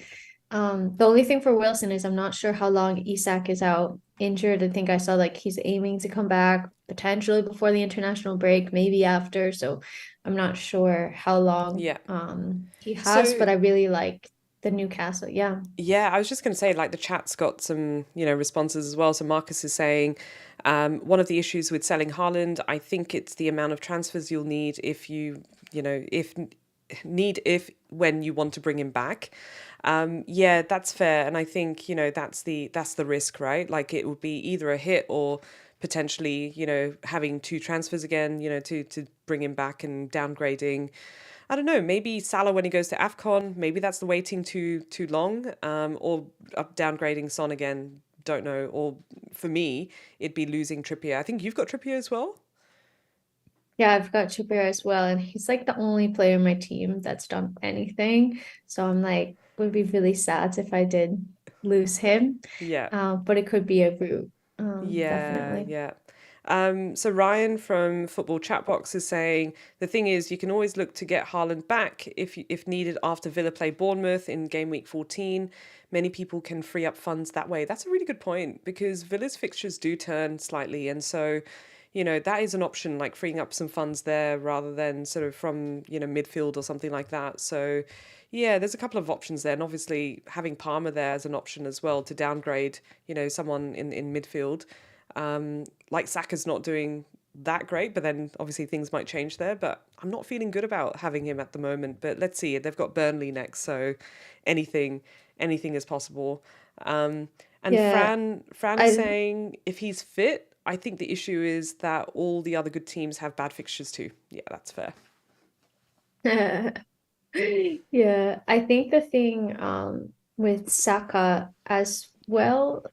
The only thing for Wilson is I'm not sure how long Isak is out injured. I think I saw like he's aiming to come back potentially before the international break, maybe after. So I'm not sure how long Yeah. he has, So but I really like the Newcastle. Yeah. yeah, I was just going to say, like, the chat's got some, responses as well. So Marcus is saying, one of the issues with selling Haaland, I think it's the amount of transfers you'll need if when you want to bring him back. Yeah, that's fair, and I think that's the risk, right? Like, it would be either a hit or potentially having 2 transfers again, to bring him back, and downgrading. I don't know, maybe Salah when he goes to AFCON, maybe that's the waiting too long, or downgrading Son again, don't know. Or for me, it'd be losing Trippier. I think you've got Trippier as well. Yeah, I've got Trippier as well, and he's like the only player in my team that's done anything. So I'm like, would be really sad if I did lose him. Yeah. But it could be a route. Yeah, Definitely. yeah. So Ryan from Football Chatbox is saying the thing is you can always look to get Haaland back if needed after Villa play Bournemouth in game week 14. Many people can free up funds that way. That's a really good point because Villa's fixtures do turn slightly, and so that is an option, like freeing up some funds there rather than sort of from midfield or something like that. So yeah, there's a couple of options there, and obviously having Palmer there as an option as well to downgrade someone in midfield. Like Saka's not doing that great, but then obviously things might change there. But I'm not feeling good about having him at the moment. But let's see, they've got Burnley next, so anything anything is possible. And Yeah, Fran is I saying if he's fit, I think the issue is that all the other good teams have bad fixtures too. Yeah, that's fair. yeah, I think the thing with Saka as well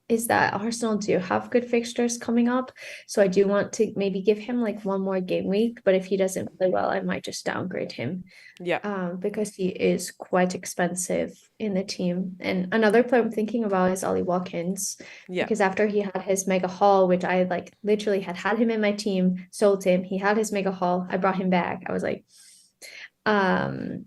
is that Arsenal do have good fixtures coming up. So I do want to maybe give him like one more game week, but if he doesn't play well, I might just downgrade him Yeah, because he is quite expensive in the team. And another player I'm thinking about is Ollie Watkins, yeah, because after he had his mega haul, which I like literally had him in my team, sold him, he had his mega haul, I brought him back. I was like, um,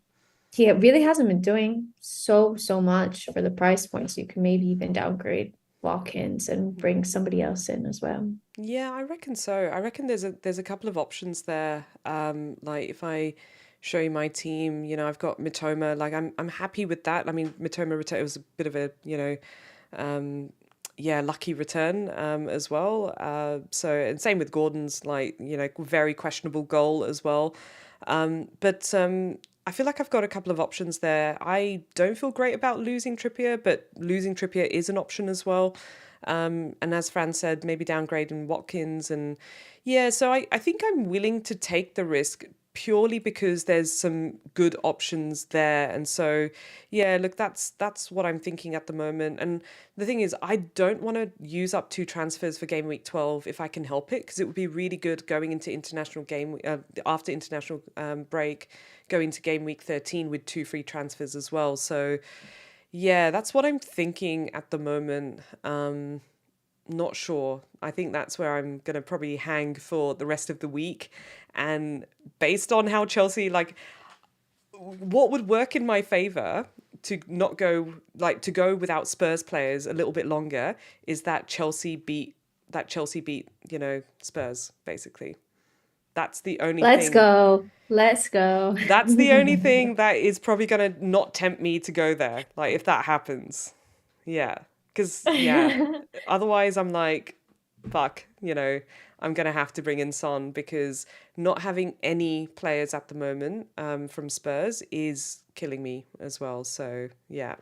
he really hasn't been doing so much for the price points. You can maybe even downgrade Watkins and bring somebody else in as well. yeah. I reckon so. I reckon there's a couple of options there. Like if I show you my team, I've got Mitoma. Like I'm happy with that. I mean, Mitoma return it was a bit of a um, yeah, lucky return as well. So and same with Gordon's like very questionable goal as well. But I feel like I've got a couple of options there. I don't feel great about losing Trippier, but losing Trippier is an option as well. And as Fran said, maybe downgrading Watkins. And yeah, so I think I'm willing to take the risk purely because there's some good options there. And so, yeah, look, that's what I'm thinking at the moment. And the thing is, I don't want to use up two transfers for game week 12 if I can help it, because it would be really good going into international game after international break, going to game week 13 with two free transfers as well. So yeah, that's what I'm thinking at the moment. Not sure. I think that's where I'm going to probably hang for the rest of the week. And based on how Chelsea, like, what would work in my favor to not go, like, to go without Spurs players a little bit longer is that Chelsea beat, Spurs, basically. That's the only Let's thing. go. Let's go. That's the only thing that is probably going to not tempt me to go there. Like, if that happens. Yeah. Because, yeah, otherwise I'm like, fuck, I'm going to have to bring in Son because not having any players at the moment from Spurs is killing me as well. So, yeah.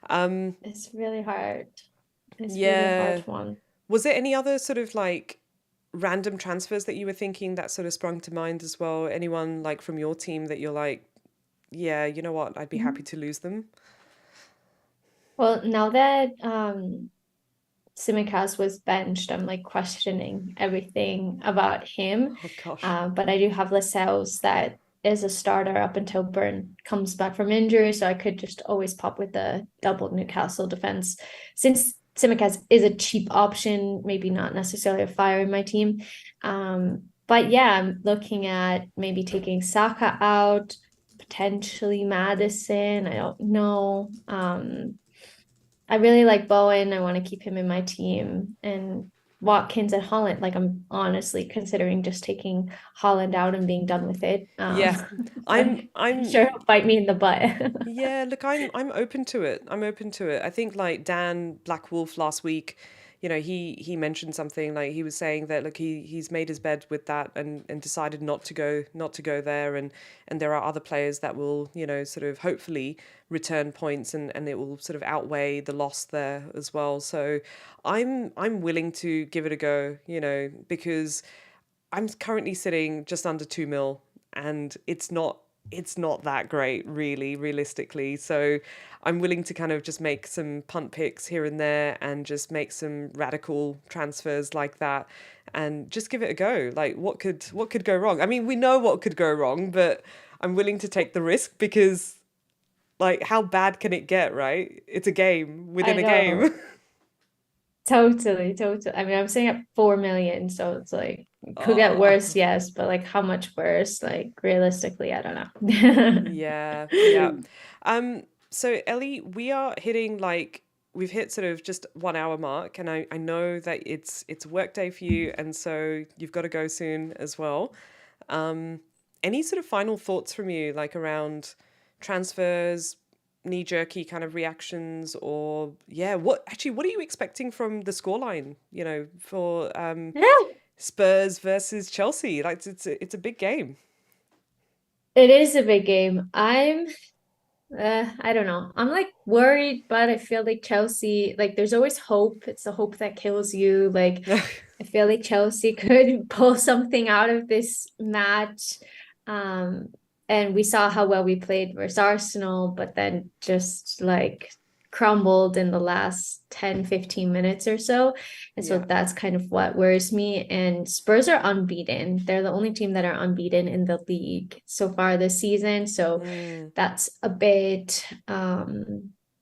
Um, It's really hard. It's really hard yeah. one. Was there any other sort of like random transfers that you were thinking that sort of sprung to mind as well? Anyone like from your team that you're like, yeah, you know what, I'd be happy to lose them? Well, now that Simicast was benched, I'm like questioning everything about him. Oh, gosh. But I do have Lascelles that is a starter up until Burn comes back from injury, so I could just always pop with the double Newcastle defense. Since Simicast is a cheap option, maybe not necessarily a fire in my team. But yeah, I'm looking at maybe taking Saka out, potentially Madison. I don't know. I really like Bowen. I want to keep him in my team. And Watkins and Haaland, like I'm honestly considering just taking Haaland out and being done with it. Yeah. But I'm I'm I'm sure he'll bite me in the butt. Yeah, look, I'm open to it. I'm open to it. I think like Dan Blackwolf last week, he mentioned something like he was saying that look, he's made his bed with that and decided not to go there, and there are other players that will, sort of hopefully return points and it will sort of outweigh the loss there as well. So I'm willing to give it a go, because I'm currently sitting just under 2 mil and it's not that great really realistically, so I'm willing to kind of just make some punt picks here and there and just make some radical transfers like that and just give it a go. Like what could go wrong? I mean, we know what could go wrong, but I'm willing to take the risk because like how bad can it get, right? It's a game within I a game. know. Totally, totally. I mean, I'm saying at 4 million, so it's like it could get Oh, worse, yes, but like how much worse? Like realistically, I don't know. yeah, yeah. So Ellie, we are hitting like we've hit sort of just 1 hour mark, and I know that it's work day for you, and so you've got to go soon as well. Um, any sort of final thoughts from you, like around transfers, knee jerky kind of reactions, or yeah, what are you expecting from the scoreline? You know, for Yeah, Spurs versus Chelsea, like it's a big game. it is a big game. I don't know. I'm like worried, but I feel like Chelsea, like there's always hope. It's the hope that kills you. Like I feel like Chelsea could pull something out of this match. Um, and we saw how well we played versus Arsenal, but then just like crumbled in the last 10, 15 minutes or so. And so Yeah. that's kind of what worries me. And Spurs are unbeaten. They're the only team that are unbeaten in the league so far this season. So Mm, that's a bit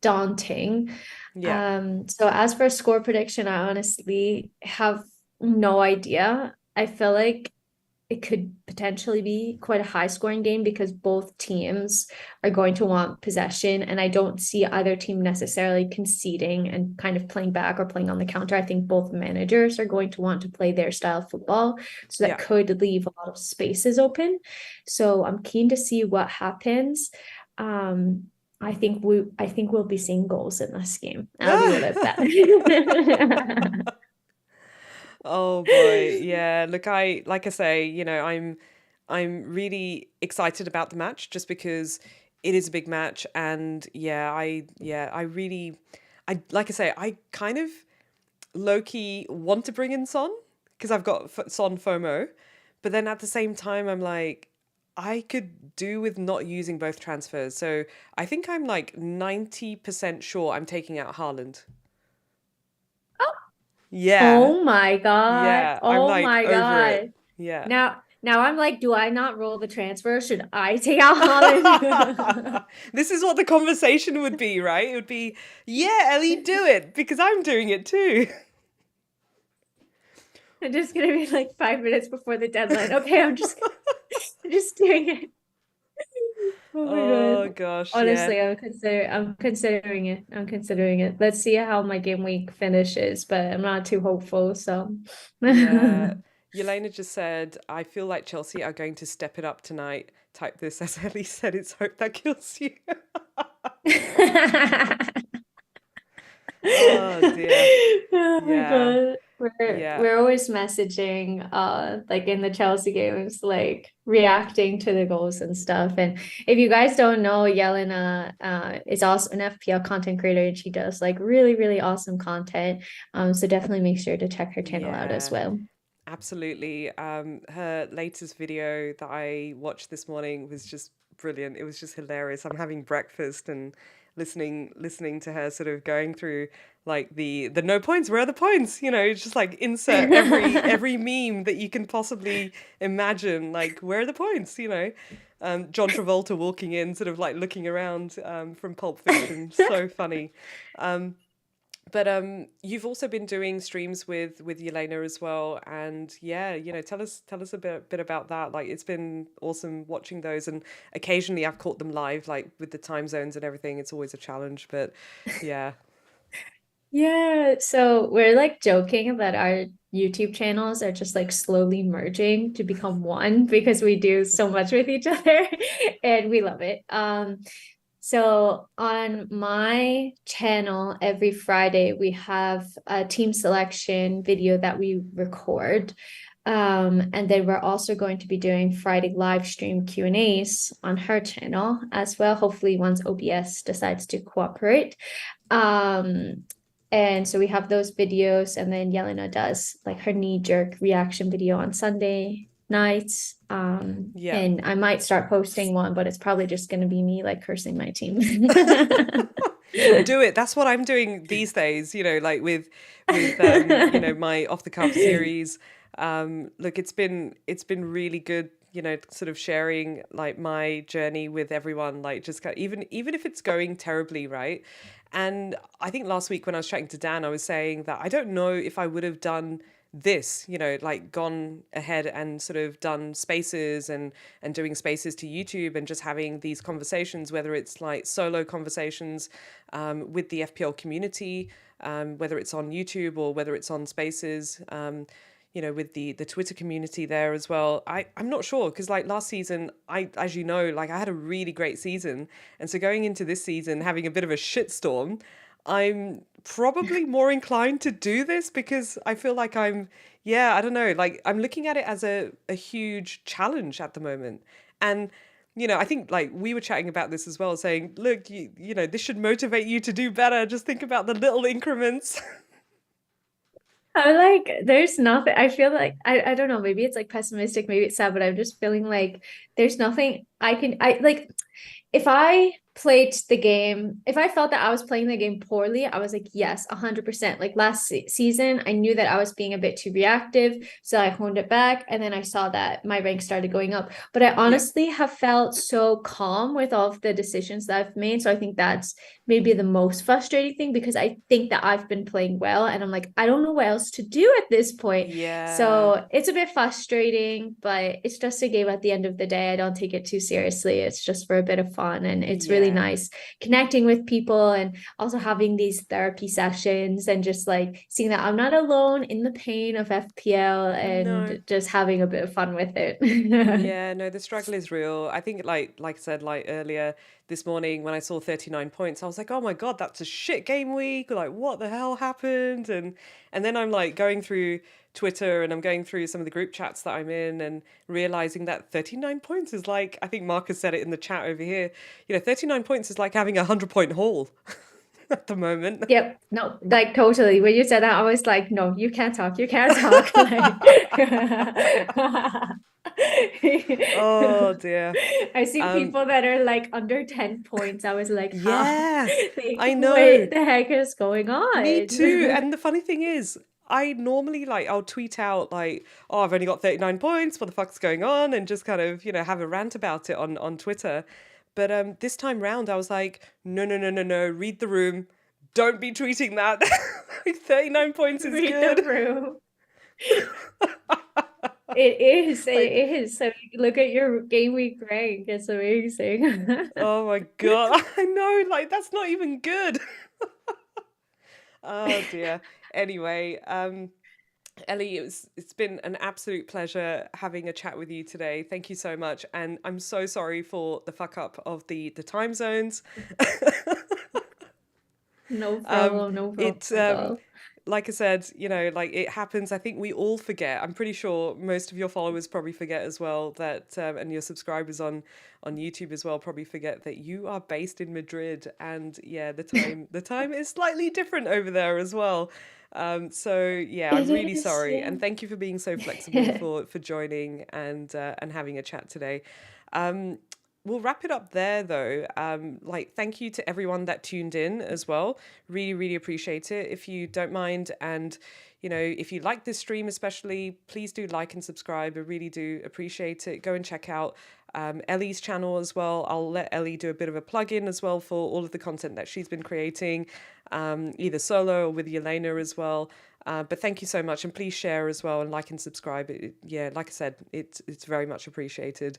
daunting. yeah. So as for score prediction, I honestly have no idea. I feel like it could potentially be quite a high scoring game because both teams are going to want possession. And I don't see either team necessarily conceding and kind of playing back or playing on the counter. I think both managers are going to want to play their style of football. So that Yeah. could leave a lot of spaces open. So I'm keen to see what happens. Um, I think we'll be seeing goals in this game. I'll leave it at that. Oh boy. Yeah. Look, I like I say, I'm really excited about the match just because it is a big match and I really I like I say, I kind of low key want to bring in Son because I've got Son FOMO, but then at the same time I'm like I could do with not using both transfers. So I think I'm like 90% sure I'm taking out Haaland. Yeah. Oh my God. Yeah, I'm Oh like my over it. God. Yeah. Now I'm like, do I not roll the transfer? Should I take out Haaland? This is what the conversation would be, right? It would be, yeah, Ellie, do it because I'm doing it too. I'm just gonna be like 5 minutes before the deadline. Okay, I'm just doing it. Oh my Oh God. gosh, yeah. Honestly, I'm considering it. I'm considering it. Let's see how my game week finishes, but I'm not too hopeful, so Yeah. Yelena just said, I feel like Chelsea are going to step it up tonight. Type this as Ellie said, it's hope that kills you. Oh dear. Oh my Yeah. God. Yeah. We're always messaging like in the Chelsea games, like reacting to the goals and stuff. And if you guys don't know, Yelena is also an FPL content creator and she does like really, really awesome content. So definitely make sure to check her channel out as Yeah. well. Absolutely. Her latest video that I watched this morning was just brilliant. It was just hilarious. I'm having breakfast and listening to her sort of going through like the no points, where are the points? It's just like insert every meme that you can possibly imagine, like where are the points, John Travolta walking in, sort of like looking around from Pulp Fiction. So funny. Um, but you've also been doing streams with Yelena as well, and yeah, tell us a bit about that. Like it's been awesome watching those, and occasionally I've caught them live, like with the time zones and everything. It's always a challenge, but yeah, Yeah, so we're like joking that our YouTube channels are just like slowly merging to become one because we do so much with each other and we love it. So on my channel, every Friday we have a team selection video that we record. And then we're also going to be doing Friday live stream Q&As on her channel as well, hopefully once OBS decides to cooperate. Um, and so we have those videos, and then Yelena does like her knee jerk reaction video on Sunday nights. yeah. And I might start posting one, but it's probably just going to be me like cursing my team. Do it. That's what I'm doing these days. Like with my off the cuff series. Look, it's been really good. Sort of sharing like my journey with everyone. Like just even if it's going terribly, right? And I think last week when I was chatting to Dan, I was saying that I don't know if I would have done this, like gone ahead and sort of done spaces and doing spaces to YouTube and just having these conversations, whether it's like solo conversations with the FPL community, whether it's on YouTube or whether it's on spaces. With the Twitter community there as well. I'm not sure because like last season, as you know, like I had a really great season. And so going into this season, having a bit of a shitstorm, I'm probably more inclined to do this because I feel like I don't know, like I'm looking at it as a huge challenge at the moment. And I think like we were chatting about this as well, saying, look, this should motivate you to do better. Just think about the little increments. I'm like, there's nothing. I feel like I don't know, maybe it's like pessimistic, maybe it's sad, but I'm just feeling like there's nothing I like if I played the game, if I felt that I was playing the game poorly, I was like, yes, 100%. Like last season, I knew that I was being a bit too reactive. So I honed it back. And then I saw that my rank started going up. But I Yeah. honestly have felt so calm with all of the decisions that I've made. So I think that's maybe the most frustrating thing because I think that I've been playing well. And I'm like, I don't know what else to do at this point. Yeah. So it's a bit frustrating, but it's just a game at the end of the day. I don't take it too seriously. It's just for a bit of fun. And it's really Yeah. nice connecting with people and also having these therapy sessions and just like seeing that I'm not alone in the pain of FPL No. and just having a bit of fun with it. Yeah, no, the struggle is real. I think like I said like earlier this morning when I saw 39 points, I was like, "Oh my God, that's a shit game week." Like, what the hell happened? And then I'm like going through Twitter and I'm going through some of the group chats that I'm in and realizing that 39 points is like, I think Marcus said it in the chat over here, 39 points is like having a 100-point haul at the moment. Yep. No, like totally. When you said that, I was like, no, you can't talk. You can't talk. Oh dear. I see Um, people that are like under 10 points. I was like, how? yeah, Like, I know. what the heck is going Me too. on? And the funny thing is, I normally like I'll tweet out like, "Oh, I've only got 39 points. What the fuck's going on?" and just kind of, have a rant about it on Twitter. But this time round I was like, "No, no, no, no, no. Read the room. Don't be tweeting that. Like 39 points is Read the good." room. It is. It Like, is. So you look at your game week rank. It's amazing. oh my God. I know, like that's not even good. Oh dear. Anyway, Ellie, it's been an absolute pleasure having a chat with you today. Thank you so much, and I'm so sorry for the fuck up of the time zones. No Um, problem. No problem it at all. like I said, like it happens. I think we all forget. I'm pretty sure most of your followers probably forget as well that, and your subscribers on YouTube as well probably forget that you are based in Madrid, and yeah, the time is slightly different over there as well. So yeah, I'm It really is. sorry, and thank you for being so flexible Yeah. for joining and having a chat today. Um, We'll wrap it up there though. Like, thank you to everyone that tuned in as well. Really, really appreciate it. If you don't mind, and if you like this stream especially, please do like and subscribe. I really do appreciate it. Go and check out Ellie's channel as well. I'll let Ellie do a bit of a plug-in as well for all of the content that she's been creating, either solo or with Yelena as well. But thank you so much, and please share as well and like and subscribe. Yeah, like I said, it's very much appreciated.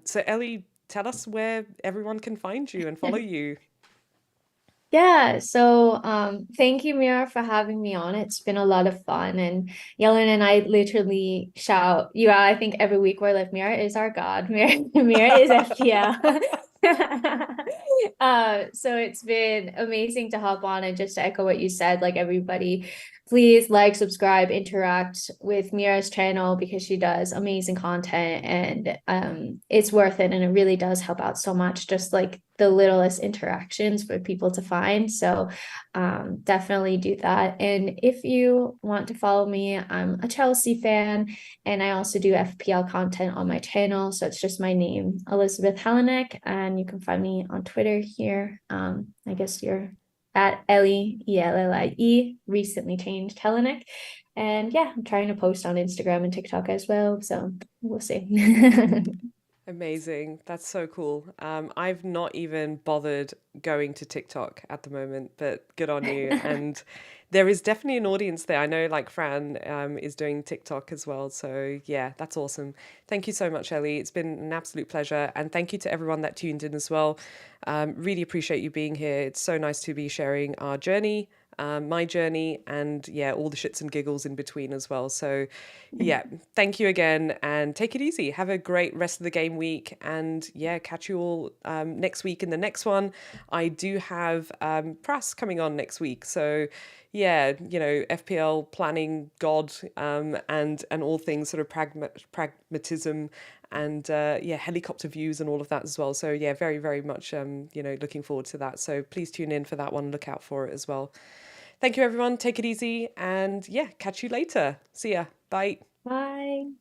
So Ellie, tell us where everyone can find you and follow you. Yeah, so thank you, Meera, for having me on. It's been a lot of fun. And Yellen and I literally shout you out, I think, every week. We're like, Meera is our God. Meera is FPL. So it's been amazing to hop on and just to echo what you said, like everybody, please like, subscribe, interact with Meera's channel because she does amazing content and it's worth it and it really does help out so much, just like the littlest interactions for people to find. So definitely do that. And if you want to follow me, I'm a Chelsea fan and I also do FPL content on my channel. So it's just my name, Elizabeth Helenek, and you can find me on Twitter here. I guess you're at Ellie, Ellie, recently changed Helenek. And yeah, I'm trying to post on Instagram and TikTok as well. So we'll see. Amazing. That's so cool. I've not even bothered going to TikTok at the moment, but good on you. And there is definitely an audience there. I know like Fran is doing TikTok as well. So yeah, that's awesome. Thank you so much, Ellie. It's been an absolute pleasure. And thank you to everyone that tuned in as well. Really appreciate you being here. It's so nice to be sharing our journey, my journey, and yeah, all the shits and giggles in between as well. So, yeah, thank you again and take it easy. Have a great rest of the game week. And yeah, catch you all next week in the next one. I do have Pras coming on next week. So, yeah, FPL planning, God, and all things sort of pragmatism and yeah, helicopter views and all of that as well. So yeah, very, very much looking forward to that. So please tune in for that one. Look out for it as well. Thank you, everyone. Take it easy, and yeah, catch you later. See ya. Bye. Bye.